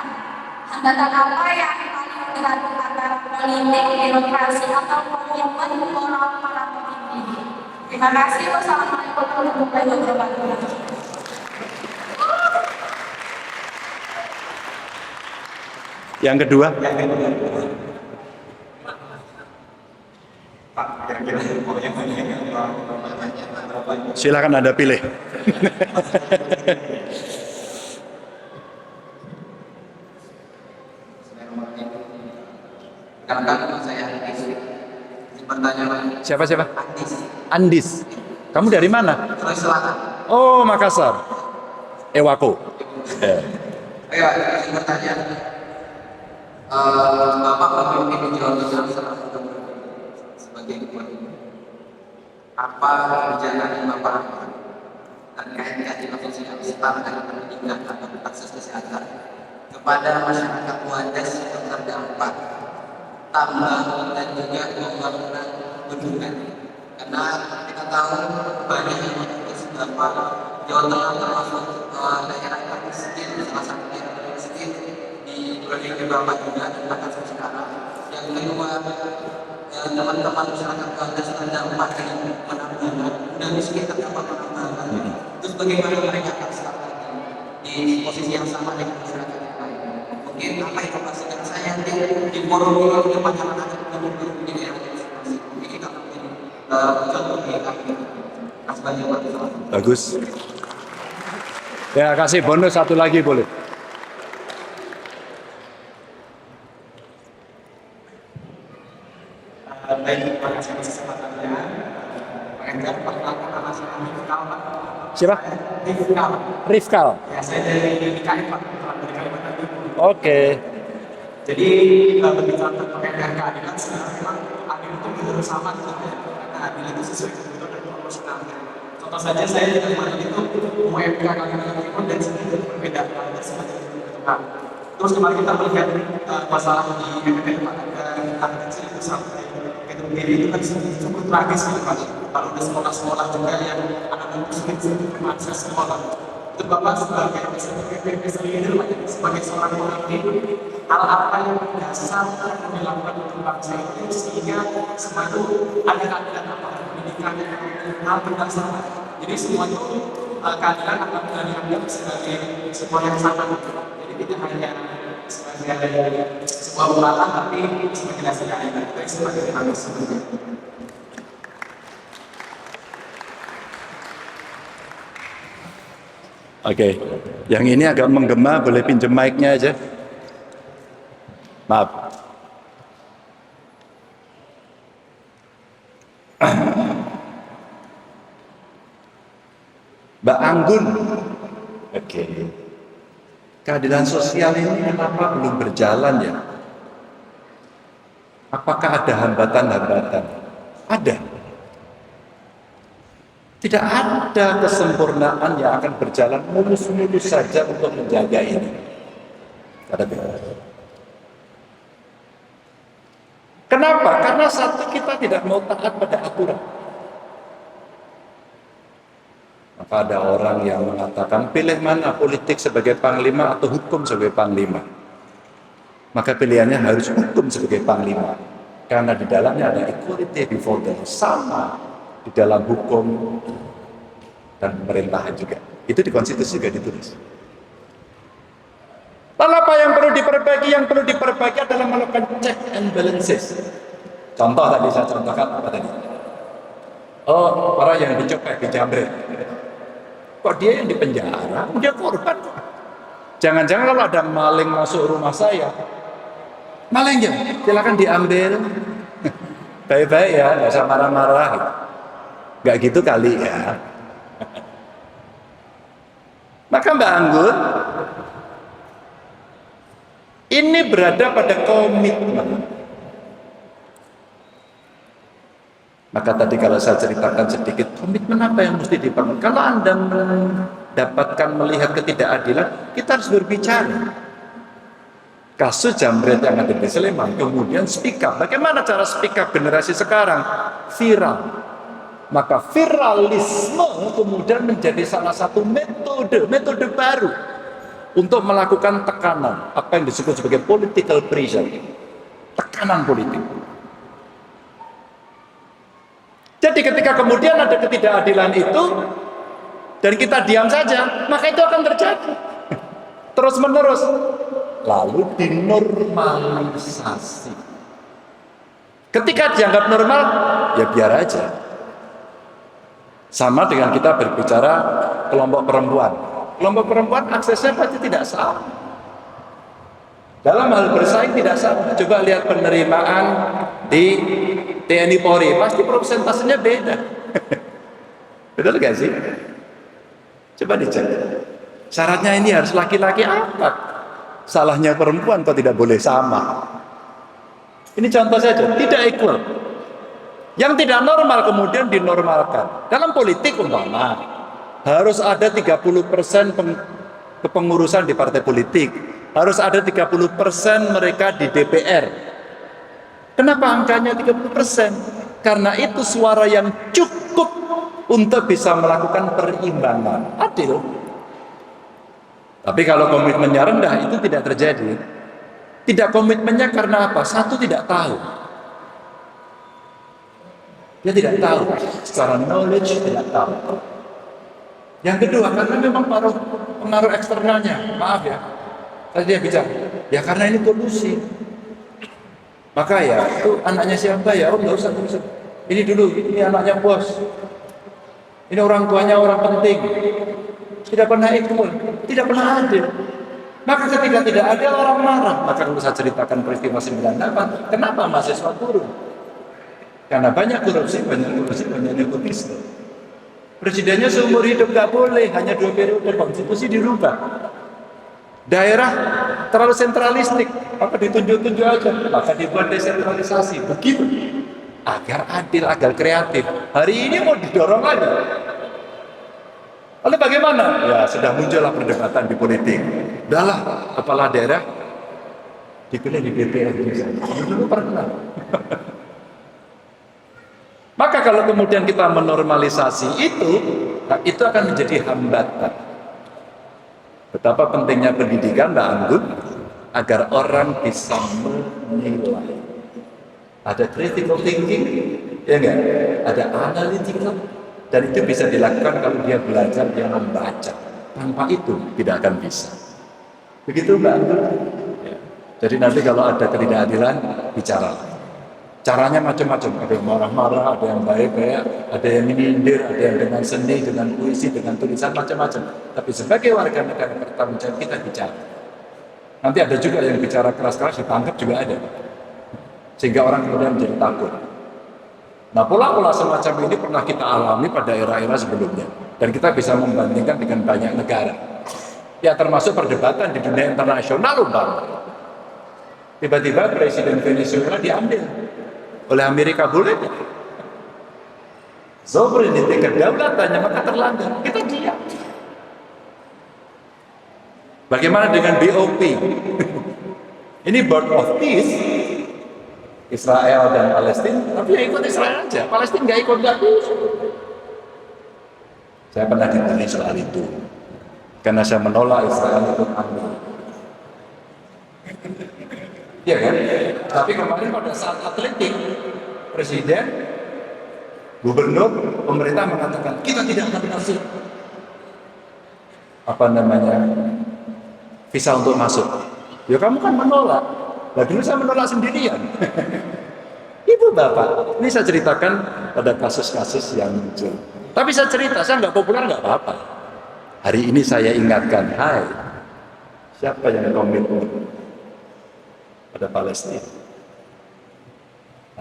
Hambatan apa yang paling berat antara politik, birokrasi, atau komitmen para pemimpin? Terima kasih. Wassalamualaikum warahmatullahi wabarakatuh. Yang kedua. Silakan Anda pilih. Siapa? Andis. Kamu dari mana? Oh, Makassar. Ewako. Ayo, bertanya. Bapak memimpin Jawa Tengah sebagai ketua. apa kebijakan yang Bapak terkait keadilan sosial setara dalam pendidikan atau akses kesehatan kepada masyarakat Wadas yang terdampak tambang dan juga pembangunan bendungan. Karena kita tahu banyak yang menulis bahwa Jawa Tengah termasuk daerah yang miskin, salah satu daerah yang miskin di provinsi Bapak juga akan sekarang. Yang kedua, teman-teman masyarakat Wadas terdampak dengan penambangan, udah miskin terdampak penambangan. Terus bagaimana mereka akan selamat di posisi yang sama dengan masyarakat yang lain? Mungkin apa yang dimaksudkan saya di forum ini ke masyarakat belum di daerah masing-masing. Mungkin kita mungkin contoh di kami. Bagus. Ya, kasih bonus satu lagi boleh. Baik, terima kasih atas kesempatannya. Pak Endar, perkenalkan nama saya Rifkal, Pak. Siapa? Rifkal. Rifkal. Ya, saya dari IKN, Pak, dari Kalimantan Timur. Oke. Jadi berbicara tentang keadilan, sebenarnya memang adil itu harus sama gitu ya. Karena adil itu sesuai kebutuhan dan proporsional. Contoh saja saya di Kalimantan itu UMK Kalimantan Timur dan sini berbeda, ada sebagai kebutuhan. Terus kemarin kita melihat masalah di MPN Pak, ada anak kecil itu sampai itu kan cukup tragis gitu Pak. Kalau ada sekolah-sekolah juga yang anak-anak sulit untuk mengakses sekolah. Itu Bapak sebagai leader, sebagai seorang pemimpin, hal apa yang dasar yang dilakukan untuk bangsa itu sehingga semua itu ada keadilan apa pendidikan hal berdasar. Jadi semua itu keadilan apabila diambil sebagai sebuah yang sama. Jadi tidak hanya sebagai sebuah peralatan tapi sebagai dasar keadilan baik sebagai manusia. Oke, yang ini agak menggema, boleh pinjem mic-nya aja. Maaf. Mbak Anggun. Oke. Keadilan sosial ini kenapa belum berjalan ya? Apakah ada hambatan-hambatan? Ada. Tidak ada kesempurnaan yang akan berjalan mulus-mulus saja untuk menjaga ini. Kenapa? Karena satu, kita tidak mau taat pada aturan. Maka ada orang yang mengatakan pilih mana, politik sebagai panglima atau hukum sebagai panglima. Maka pilihannya harus hukum sebagai panglima. Karena di dalamnya ada equality before the law, sama di dalam hukum dan pemerintahan juga. Itu di konstitusi juga ditulis. Lalu apa yang perlu diperbaiki? Yang perlu diperbaiki adalah melakukan check and balances. Contoh tadi saya contohkan apa tadi? Oh, orang yang dicopet, dijamret. Kok dia yang dipenjara? Dia korban kok. Jangan-jangan kalau ada maling masuk rumah saya, malingnya silakan diambil. Baik-baik ya, nggak usah marah-marah. Nggak gitu kali ya. Maka Mbak Anggun ini berada pada komitmen. Maka tadi kalau saya ceritakan sedikit, komitmen apa yang mesti dibangun? Kalau Anda mendapatkan melihat ketidakadilan, kita harus berbicara. Kasus jambret yang ada di Sleman, kemudian speak up. Bagaimana cara speak up generasi sekarang? Viral. Maka viralisme kemudian menjadi salah satu metode baru untuk melakukan tekanan, apa yang disebut sebagai political pressure, tekanan politik. Jadi ketika kemudian ada ketidakadilan itu dan kita diam saja, maka itu akan terjadi terus menerus, lalu dinormalisasi. Ketika dianggap normal, ya biar aja. Sama dengan kita berbicara kelompok perempuan. Kelompok perempuan aksesnya pasti tidak sama. Dalam hal bersaing tidak sama. Coba lihat penerimaan di TNI Polri, pasti persentasenya beda. Betul gak sih? Coba dicek. Syaratnya ini harus laki-laki apa? Salahnya perempuan kok tidak boleh sama? Ini contoh saja, tidak equal. Yang tidak normal kemudian dinormalkan. Dalam politik umpama harus ada 30% kepengurusan di partai politik, harus ada 30% mereka di DPR. Kenapa angkanya 30%? Karena itu suara yang cukup untuk bisa melakukan perimbangan. Adil. Tapi kalau komitmennya rendah itu tidak terjadi. Tidak komitmennya karena apa? Satu, tidak tahu. Dia tidak tahu. Secara knowledge tidak tahu. Yang kedua, karena memang pengaruh eksternalnya. Maaf ya. Tadi dia bicara, ya karena ini kolusi. Maka ya, itu anaknya siapa ya? Oh nggak usah. Ini dulu, ini anaknya bos. Ini orang tuanya orang penting. Tidak pernah equal, tidak pernah adil. Maka ketika tidak ada orang marah. Maka kalau saya ceritakan peristiwa 98, kenapa mahasiswa turun? Karena banyak korupsi, banyak nepotisme. Presidennya seumur hidup nggak boleh, hanya 2 periode, konstitusi dirubah. Daerah terlalu sentralistik, maka ditunjuk-tunjuk aja, maka dibuat desentralisasi. Begitu, agar adil, agar kreatif. Hari ini mau didorong lagi. Lalu bagaimana? Ya sudah muncullah perdebatan di politik. Udahlah, kepala daerah dipilih di DPR misalnya. Dulu pernah. Maka kalau kemudian kita menormalisasi itu akan menjadi hambatan. Betapa pentingnya pendidikan, Mbak Anggun, agar orang bisa menilai. Ada critical thinking, ya enggak? Ada analytical, dan itu bisa dilakukan kalau dia belajar, dia membaca. Tanpa itu tidak akan bisa. Begitu Mbak Anggun. Ya. Jadi nanti kalau ada ketidakadilan, bicara. Caranya macam-macam, ada yang marah-marah, ada yang baik-baik, ada yang menyindir, ada yang dengan seni, dengan puisi, dengan tulisan, macam-macam. Tapi sebagai warga negara bertanggung jawab, kita bicara. Nanti ada juga yang bicara keras-keras, ditangkap juga ada. Sehingga orang kemudian menjadi takut. Nah, pola-pola semacam ini pernah kita alami pada era-era sebelumnya. Dan kita bisa membandingkan dengan banyak negara. Ya, termasuk perdebatan di dunia internasional, umpama. Tiba-tiba Presiden Venezuela diambil oleh Amerika, boleh? Sovereignty, kedaulatannya maka terlanggar. Kita diam. Bagaimana dengan BOP? Ini Board of Peace, Israel dan Palestina, tapi ya ikut Israel aja. Palestina nggak ikut, nggak bisa. Saya pernah ditanya soal itu, karena saya menolak Israel ikut Amerika. Iya kan? Tapi kemarin pada saat atletik, presiden, gubernur, pemerintah mengatakan kita tidak akan kasih visa untuk masuk. Ya kamu kan menolak. Nah dulu saya menolak sendirian. Ibu bapak, ini saya ceritakan pada kasus-kasus yang muncul. Tapi saya cerita, saya nggak populer nggak apa-apa. Hari ini saya ingatkan, hai, siapa yang komitmen pada Palestina?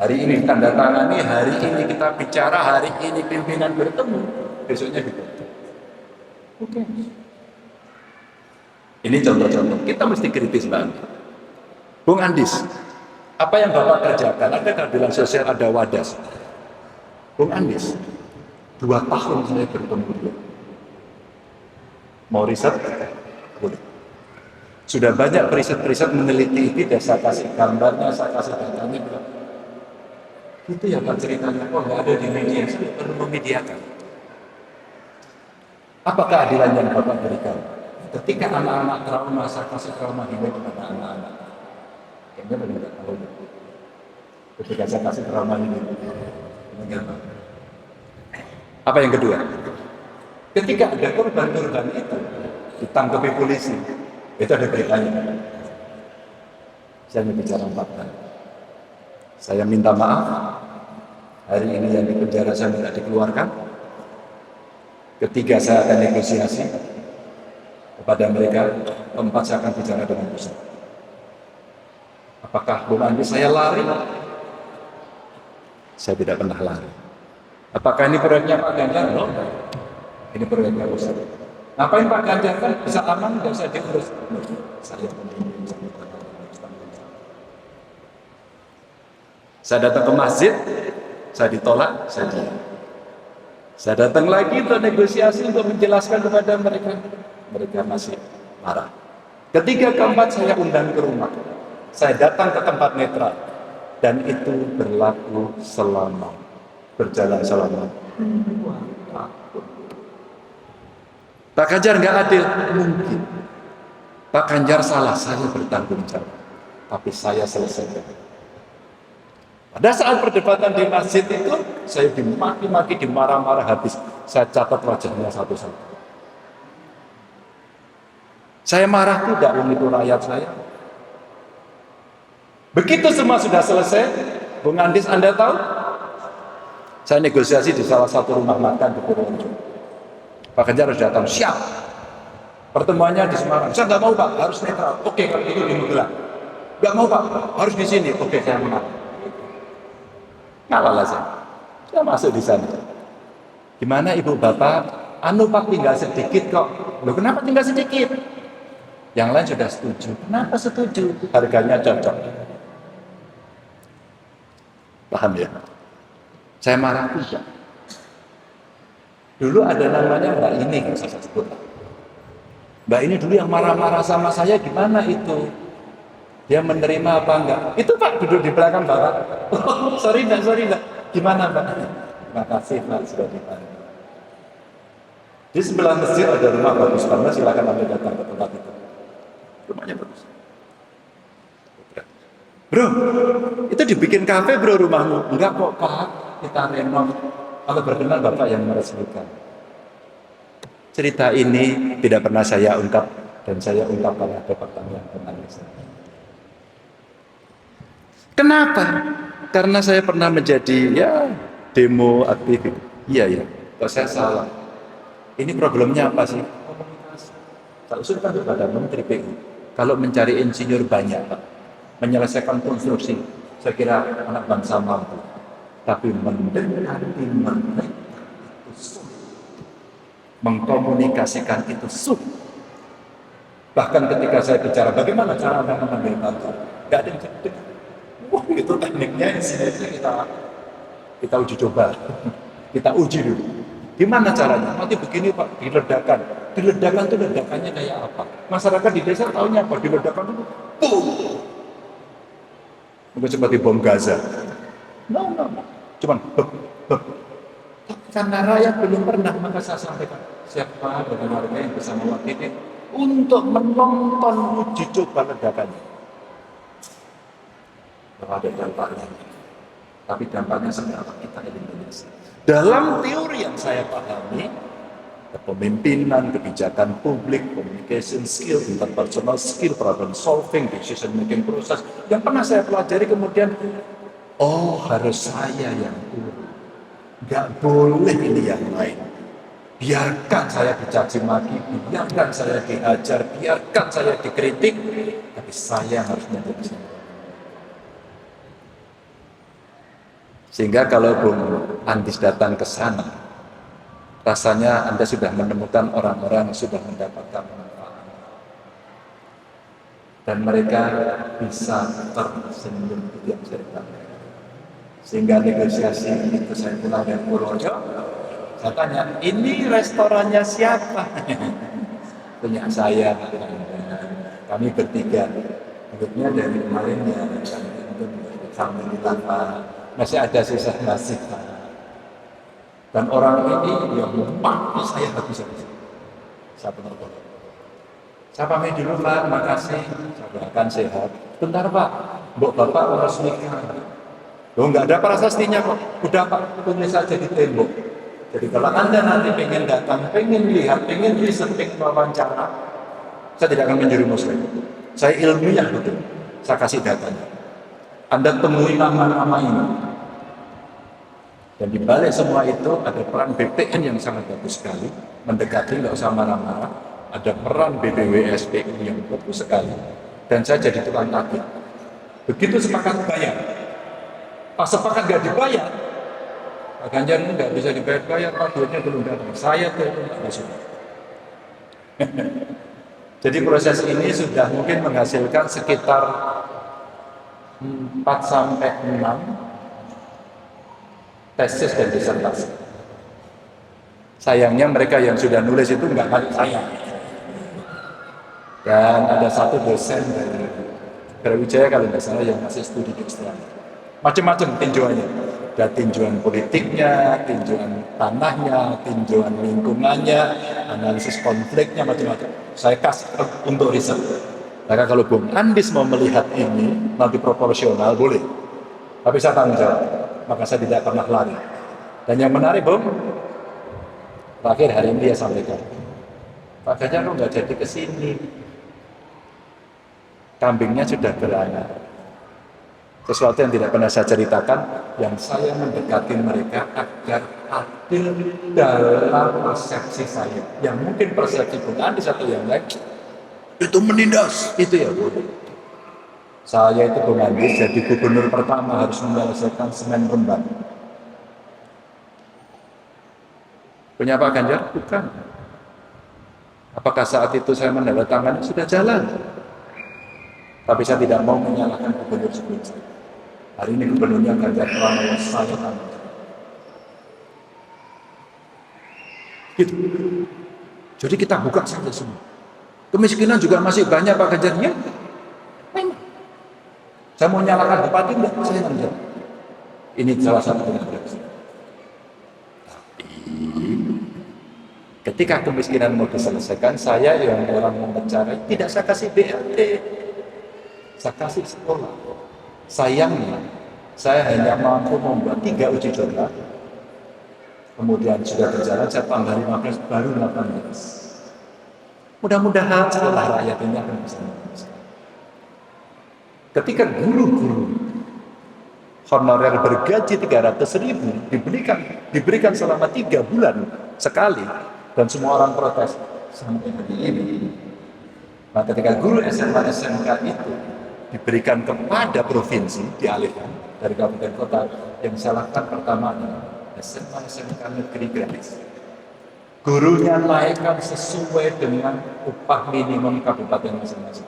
Hari ini tanda tangani, hari ini kita bicara, hari ini pimpinan bertemu, besoknya ditutup. Oke. Ini contoh-contoh. Kita mesti kritis banget. Bung Andis, apa yang Bapak kerjakan? Ada keadilan sosial, ada wadas. Bung Andis, 2 tahun saya bertemu dia. Mau riset? Boleh. Sudah banyak riset-riset meneliti itu, saya kasih gambarnya, saya kasih datanya. Itu ya Pak ceritanya, kok nggak ada di media, saya perlu memediakan. Apa keadilan yang Bapak berikan? Ketika anak-anak trauma, saya kasih trauma ini kepada anak-anak. Kayaknya benar nggak tahu. Ketika saya kasih trauma ini, apa yang kedua? Ketika ada korban-korban itu ditangkapi polisi, itu ada beritanya. Saya bicara 4 kali. Saya minta maaf. Hari ini yang di penjara saya minta dikeluarkan. Ketiga, saya akan negosiasi kepada mereka. Keempat, saya akan bicara dengan pusat. Apakah Bung Andi saya lari? Saya tidak pernah lari. Apakah ini proyeknya Pak Ganjar? No. Ini proyeknya pusat. Ngapain Pak Ganjar kan bisa aman, nggak usah diurus. Saya datang ke masjid, Saya ditolak, saya diam. Saya datang lagi untuk negosiasi, untuk menjelaskan kepada mereka. Mereka masih marah. Ketiga, keempat, saya undang ke rumah. Saya datang ke tempat netral. Dan itu berlaku selama, berjalan selama 2 tahun. Pak Ganjar nggak adil? Mungkin. Pak Ganjar salah, saya bertanggung jawab. Tapi saya selesaikan. Pada saat perdebatan di masjid itu, saya dimaki-maki, dimarah-marah habis. Saya catat wajahnya satu-satu. Saya marah tidak, itu rakyat saya. Begitu semua sudah selesai, Bung Andis, Anda tahu? Saya negosiasi di salah satu rumah makan di Purworejo. Pak Ganjar harus datang, siap. Pertemuannya di Semarang. Saya nggak mau Pak, harus netral. Oke, kalau itu di Magelang. Nggak mau Pak, harus di sini. Oke, saya menang. Ngalah saya. Saya masuk di sana. Gimana Ibu Bapak? Anu Pak, tinggal sedikit kok. Loh kenapa tinggal sedikit? Yang lain sudah setuju. Kenapa setuju? Harganya cocok. Paham ya? Saya marah tidak. Dulu ada namanya Mbak Ini, yang saya sebut. Mbak Ini dulu yang marah-marah sama saya, gimana itu? Dia menerima apa enggak? Itu Pak duduk di belakang Bapak. Oh, sorry enggak. Gimana Mbak? Terima kasih Pak sudah dibantu. Di sebelah masjid ada rumah bagus banget, silakan Anda datang ke tempat itu. Rumahnya bagus. Bro, itu dibikin kafe bro rumahmu? Enggak kok Pak, kita renov. Kalau berkenan Bapak yang meresmikan. Cerita ini tidak pernah saya ungkap dan saya ungkap karena ada pertanyaan tentang saya. Kenapa? Karena saya pernah menjadi demo aktivis. Iya, kok saya salah. Ini problemnya apa sih? Komunikasi. Saya usulkan kepada Menteri PU, kalau mencari insinyur banyak Pak, menyelesaikan konstruksi, saya kira anak bangsa mampu. Tapi mendekati mereka itu sulit. Mengkomunikasikan itu sulit. Bahkan ketika saya bicara, bagaimana cara Anda mengambil bantuan? Gak ada yang jadi. Wah, itu tekniknya kita uji coba. Kita uji dulu. Gimana caranya? Nanti begini Pak, diledakan. Diledakan itu ledakannya kayak apa? Masyarakat di desa tahunya apa? Diledakan itu, boom! Mungkin seperti bom Gaza. No. Cuman, karena rakyat belum pernah, maka saya sampaikan, siapa dari warga yang bersama wakil ini untuk menonton uji coba ledakannya. Bahwa ada dampaknya. Tapi dampaknya seberapa kita di Indonesia. Dalam teori yang saya pahami, kepemimpinan, kebijakan publik, communication skill, interpersonal skill, problem solving, decision making process, yang pernah saya pelajari kemudian, harus saya yang turun. Gak boleh ini yang lain. Biarkan saya dicaci maki, biarkan saya dihajar, biarkan saya dikritik, tapi saya harus menjadi. Sehingga kalau Bung Andis datang ke sana, rasanya Anda sudah menemukan orang-orang yang sudah mendapatkan manfaat. Dan mereka bisa tersenyum di cerita. Sehingga negosiasi itu saya pulang dari Purworejo, saya tanya, ini restorannya siapa? Punya saya, kami bertiga. Hidupnya dari kemarin ya, sampai di tanpa masih ada sisa nasi. Dan orang ini yang memaki saya habis-habis. Saya benar-benar. Saya pamit dulu Pak, makasih. Saya doakan sehat. Bentar Pak, Mbok Bapak meresmikan. Loh nggak ada prasastinya kok. Udah Pak, tulis saja di tembok. Jadi kalau Anda nanti pengen datang, pengen lihat, pengen riset, pengen wawancara, saya tidak akan menjerumus lagi. Saya ilmiah betul. Saya kasih datanya. Anda temui nama-nama ini. Dan di balik semua itu ada peran BPN yang sangat bagus sekali. Mendekati, nggak usah marah-marah. Ada peran BPWSPU yang bagus sekali. Dan saya jadi tukang tagih. Begitu sepakat bayar. Pas sepakat nggak dibayar, Pak Ganjar ini nggak bisa dibayar, Pak duitnya belum datang. Saya tuh nggak masuk. Jadi proses ini sudah mungkin menghasilkan sekitar 4 sampai 6 tesis dan disertasi. Sayangnya mereka yang sudah nulis itu nggak balik saya. Dan ada satu dosen dari Brawijaya kalau nggak salah yang masih studi di Australia. Macam-macam tinjauannya. Ada tinjauan politiknya, tinjauan tanahnya, tinjauan lingkungannya, analisis konfliknya, macam-macam. Saya kasih untuk riset. Maka kalau Bung Andis mau melihat ini, nanti proporsional, boleh. Tapi saya tanggung jawab, maka saya tidak pernah lari. Dan yang menarik, Bung, terakhir hari ini dia sampaikan, Pak Ganjar kok nggak jadi ke sini? Kambingnya sudah beranak. Sesuatu yang tidak pernah saya ceritakan, yang saya mendekati mereka agar adil dalam persepsi saya. Yang mungkin persepsi Bung Andis atau yang lain, itu menindas, itu ya boleh. Saya itu Bung Andis jadi gubernur pertama harus menyelesaikan semen Rembang. Punya Pak Ganjar? Bukan. Apakah saat itu saya menandatangani? Sudah jalan. Tapi saya tidak mau menyalahkan gubernur sebelum saya. Hari ini gubernurnya Ganjar Pranowo, saya tanggung jawab. Gitu. Jadi kita buka saja semua. Kemiskinan juga masih banyak Pak Ganjarnya. Memang. Saya mau nyalakan bupati enggak? Saya tanggung jawab. Ini salah satu dengan berhasil. Tapi ketika kemiskinan mau diselesaikan, saya yang orang mencari tidak saya kasih BLT. Saya kasih sekolah. Sayangnya, saya hanya mampu membuat 3 uji coba. Kemudian sudah berjalan, saya tambah 15, baru 18. Mudah-mudahan setelah rakyat ini akan bisa meneruskan. Ketika guru-guru honorer bergaji 300.000 diberikan selama 3 bulan sekali, dan semua orang protes sampai hari ini. Nah, ketika guru SMA SMK itu diberikan kepada provinsi, dialihkan dari kabupaten kota, yang saya lakukan pertama adalah SMA SMK negeri gratis. Gurunya naikkan sesuai dengan upah minimum kabupaten masing-masing.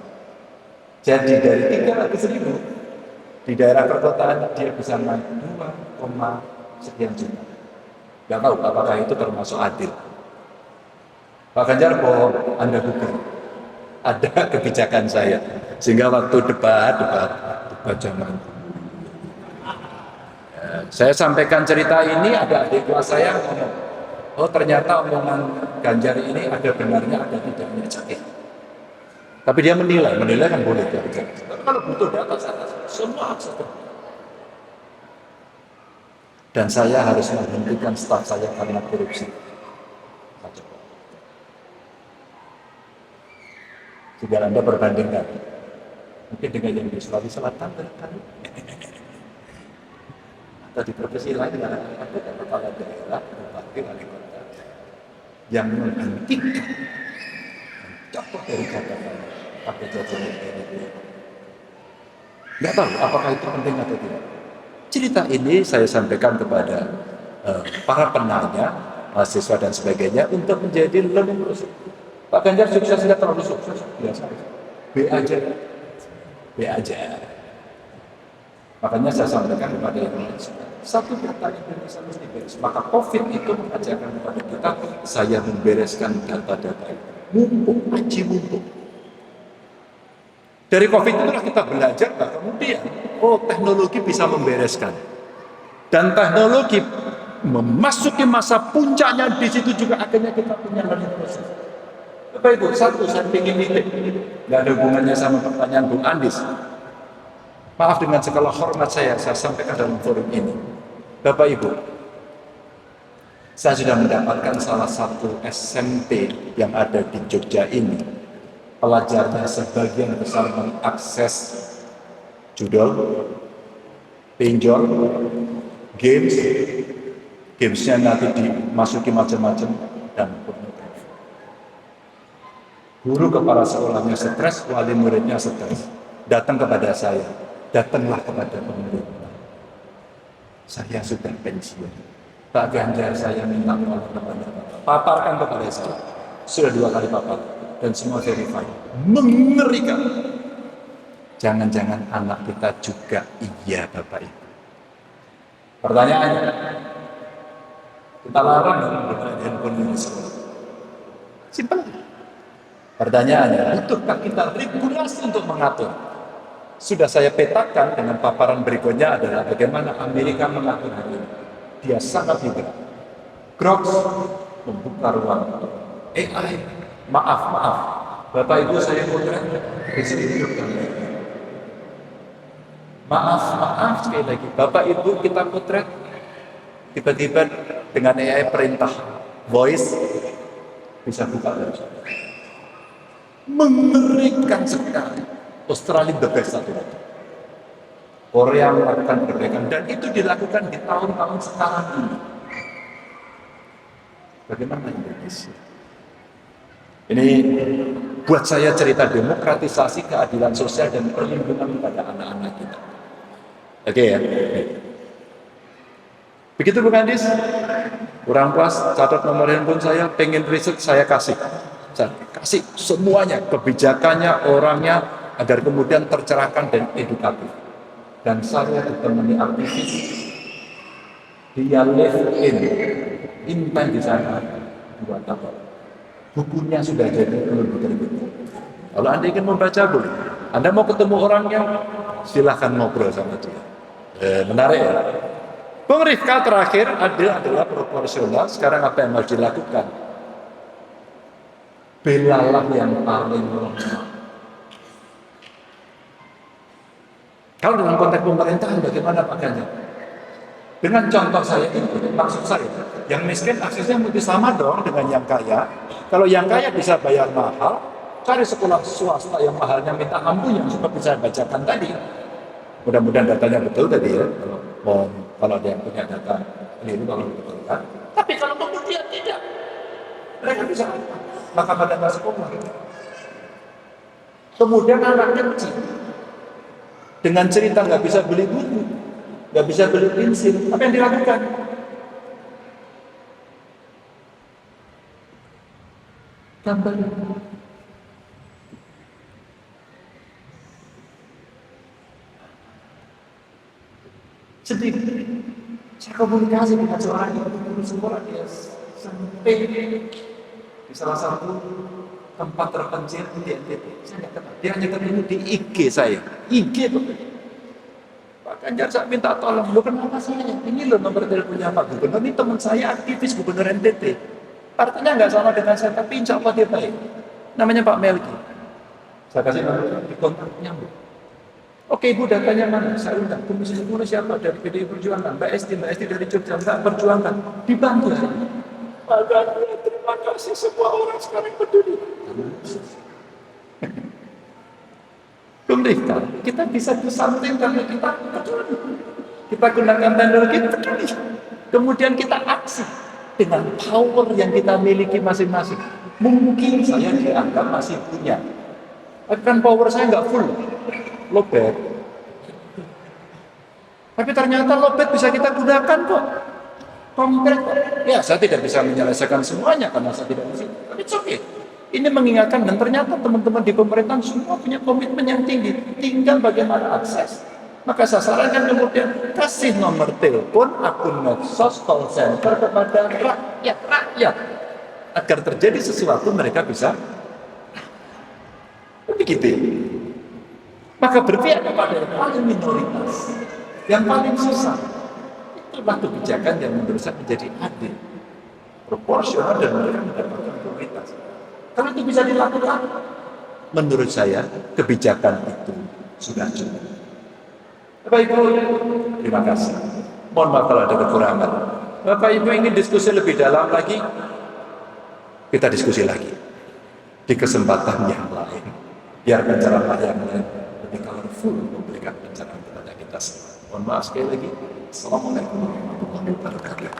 Jadi dari 300.000 di daerah perkotaan dia bisa naik 2, sekian juta. Gak tahu apakah itu termasuk adil. Pak Ganjar bohong, Anda bukan. Ada kebijakan saya, sehingga waktu debat zaman saya sampaikan cerita ini, ada adik kelas saya ngomong, oh ternyata omongan Ganjar ini ada benarnya, ada tidaknya, sakit. Tapi dia menilai kan boleh dia bicara. Tapi kalau butuh data, semua harus ada. Dan saya harus menghentikan staf saya karena korupsi. Jika Anda perbandingkan, mungkin dengan yang di Sulawesi Selatan, atau di provinsi lain, ada kepala daerah, bupati, wali kota, yang menghentikan copot dari jabatan pakai jajaran ini. Nggak tahu apakah itu penting atau tidak. Cerita ini saya sampaikan kepada para penanya, mahasiswa dan sebagainya untuk menjadi learning process. Pak Ganjar sukses tidak terlalu sukses, biasa. B aja. Makanya saya sampaikan kepada Indonesia, satu data Indonesia mesti beres. Maka COVID itu mengajarkan kepada kita, saya membereskan data-data itu. Mumpuk. Dari COVID itulah kita belajar, kemudian, teknologi bisa membereskan. Dan teknologi memasuki masa puncaknya, di situ juga akhirnya kita punya learning process. Bapak Ibu, satu saya ingin nitip, nggak ada hubungannya sama pertanyaan Bung Andis. Maaf, dengan segala hormat saya sampaikan dalam forum ini. Bapak Ibu, saya sudah mendapatkan salah satu SMP yang ada di Jogja ini. Pelajarnya sebagian besar mengakses judul, pinjol, gamesnya nanti dimasuki macam-macam, dan guru kepala sekolahnya stres, wali muridnya stres. Datang kepada saya, datanglah kepada pemerintah. Saya sudah pensiun. Pak Ganjar, saya minta tolong kepada Bapak. Paparkan kepada saya. Sudah 2 kali papar dan semua verify. Mengerikan. Jangan-jangan anak kita juga iya Bapak Ibu. Pertanyaannya, Kita larang menggunakan handphone ini semua. Simpel. Pertanyaannya, butuhkah kita regulasi untuk mengatur? Sudah saya petakan dengan paparan berikutnya adalah bagaimana Amerika mengatur hal ini. Dia sangat liberal. Grok membuka ruang untuk AI. Maaf, Bapak Ibu saya potret di sini hidup kami. Maaf sekali lagi. Bapak Ibu kita potret tiba-tiba dengan AI perintah voice bisa buka website. Mengerikan sekali. Australia the best satu lagi. Korea melakukan perbaikan dan itu dilakukan di tahun-tahun sekarang ini. Bagaimana Indonesia? Ini buat saya cerita demokratisasi keadilan sosial dan perlindungan pada anak-anak kita. Oke ya. Begitu Bu Kandis? Kurang puas, catat nomor handphone saya, pengen riset saya kasih. Saya kasih semuanya, kebijakannya, orangnya, agar kemudian tercerahkan dan edukatif. Dan saya ditemani aktivis, dia live intent di sana 2 tahun. Bukunya sudah jadi, belum diterbitkan. Kalau Anda ingin membaca boleh. Anda mau ketemu orangnya, silahkan ngobrol sama dia. Menarik ya. Bung Rifka terakhir, adil adalah proporsional. Sekarang apa yang harus dilakukan? Belalah yang paling lemah. Kalau dalam konteks pemerintahan bagaimana Pak Ganjar? Dengan contoh saya itu, maksud saya, yang miskin aksesnya mungkin sama dong dengan yang kaya. Kalau yang kaya bisa bayar mahal, cari sekolah swasta yang mahalnya minta ampun yang seperti saya bacakan tadi. Mudah-mudahan datanya betul tadi ya, kalau ada yang punya data keliru kalau dibetulkan. Tapi kalau kemudian tidak, mereka bisa apa? Maka pada nggak sekolah. Kemudian anaknya kecil. Dengan cerita nggak bisa beli buku, nggak bisa beli pensil, apa yang dilakukan? Tambah. Sedih. Saya komunikasi dengan seorang ibu sekolah dia sampai di salah satu tempat terpencil di NTT. Saya nggak kenal. Dia hanya ketemu di IG saya. IG Pak. Pak Ganjar saya minta tolong. Lo kenapa saya? Ini lo nomor teleponnya Pak Gubernur. Ini teman saya aktivis Gubernur NTT. Artinya nggak sama dengan saya, tapi insya Allah dia baik. Namanya Pak Melki. Saya kasih nomor di kontak nyambung. Oke Ibu datanya mana? Saya undang. Komisi 10 siapa? Dari PDI Perjuangan. Mbak Esti dari Jogja. Mbak Perjuangan. Dibantu. Pak Ganjar, terima kasih semua orang sekarang peduli. Pemerintah, kita bisa do something karena kita peduli. Kita gunakan teknologi peduli. Kemudian kita aksi dengan power yang kita miliki masing-masing. Mungkin saya dianggap masih punya. Kan power saya nggak full. Lobet. Tapi ternyata lobet bisa kita gunakan kok. Konkret kok. Ya, saya tidak bisa menyelesaikan semuanya karena saya tidak bisa. Tapi it's okay. Ini mengingatkan dan ternyata teman-teman di pemerintahan semua punya komitmen yang tinggi. Tinggal bagaimana akses. Maka saya sarankan kemudian kasih nomor telepon, akun medsos, call center kepada rakyat. Agar terjadi sesuatu mereka bisa begitu. Maka berpihak kepada yang paling minoritas, yang paling susah. Itulah kebijakan yang menurut saya menjadi adil, proporsional dan mereka mendapatkan prioritas. Kalau itu bisa dilakukan, menurut saya kebijakan itu sudah cukup. Bapak Ibu, terima kasih. Mohon maaf kalau ada kekurangan. Bapak Ibu ingin diskusi lebih dalam lagi, kita diskusi lagi di kesempatan yang lain. Biarkan ceramah yang lain lebih colorful memberikan pencerahan kepada kita semua. Mohon maaf sekali lagi. Assalamualaikum warahmatullahi wabarakatuh.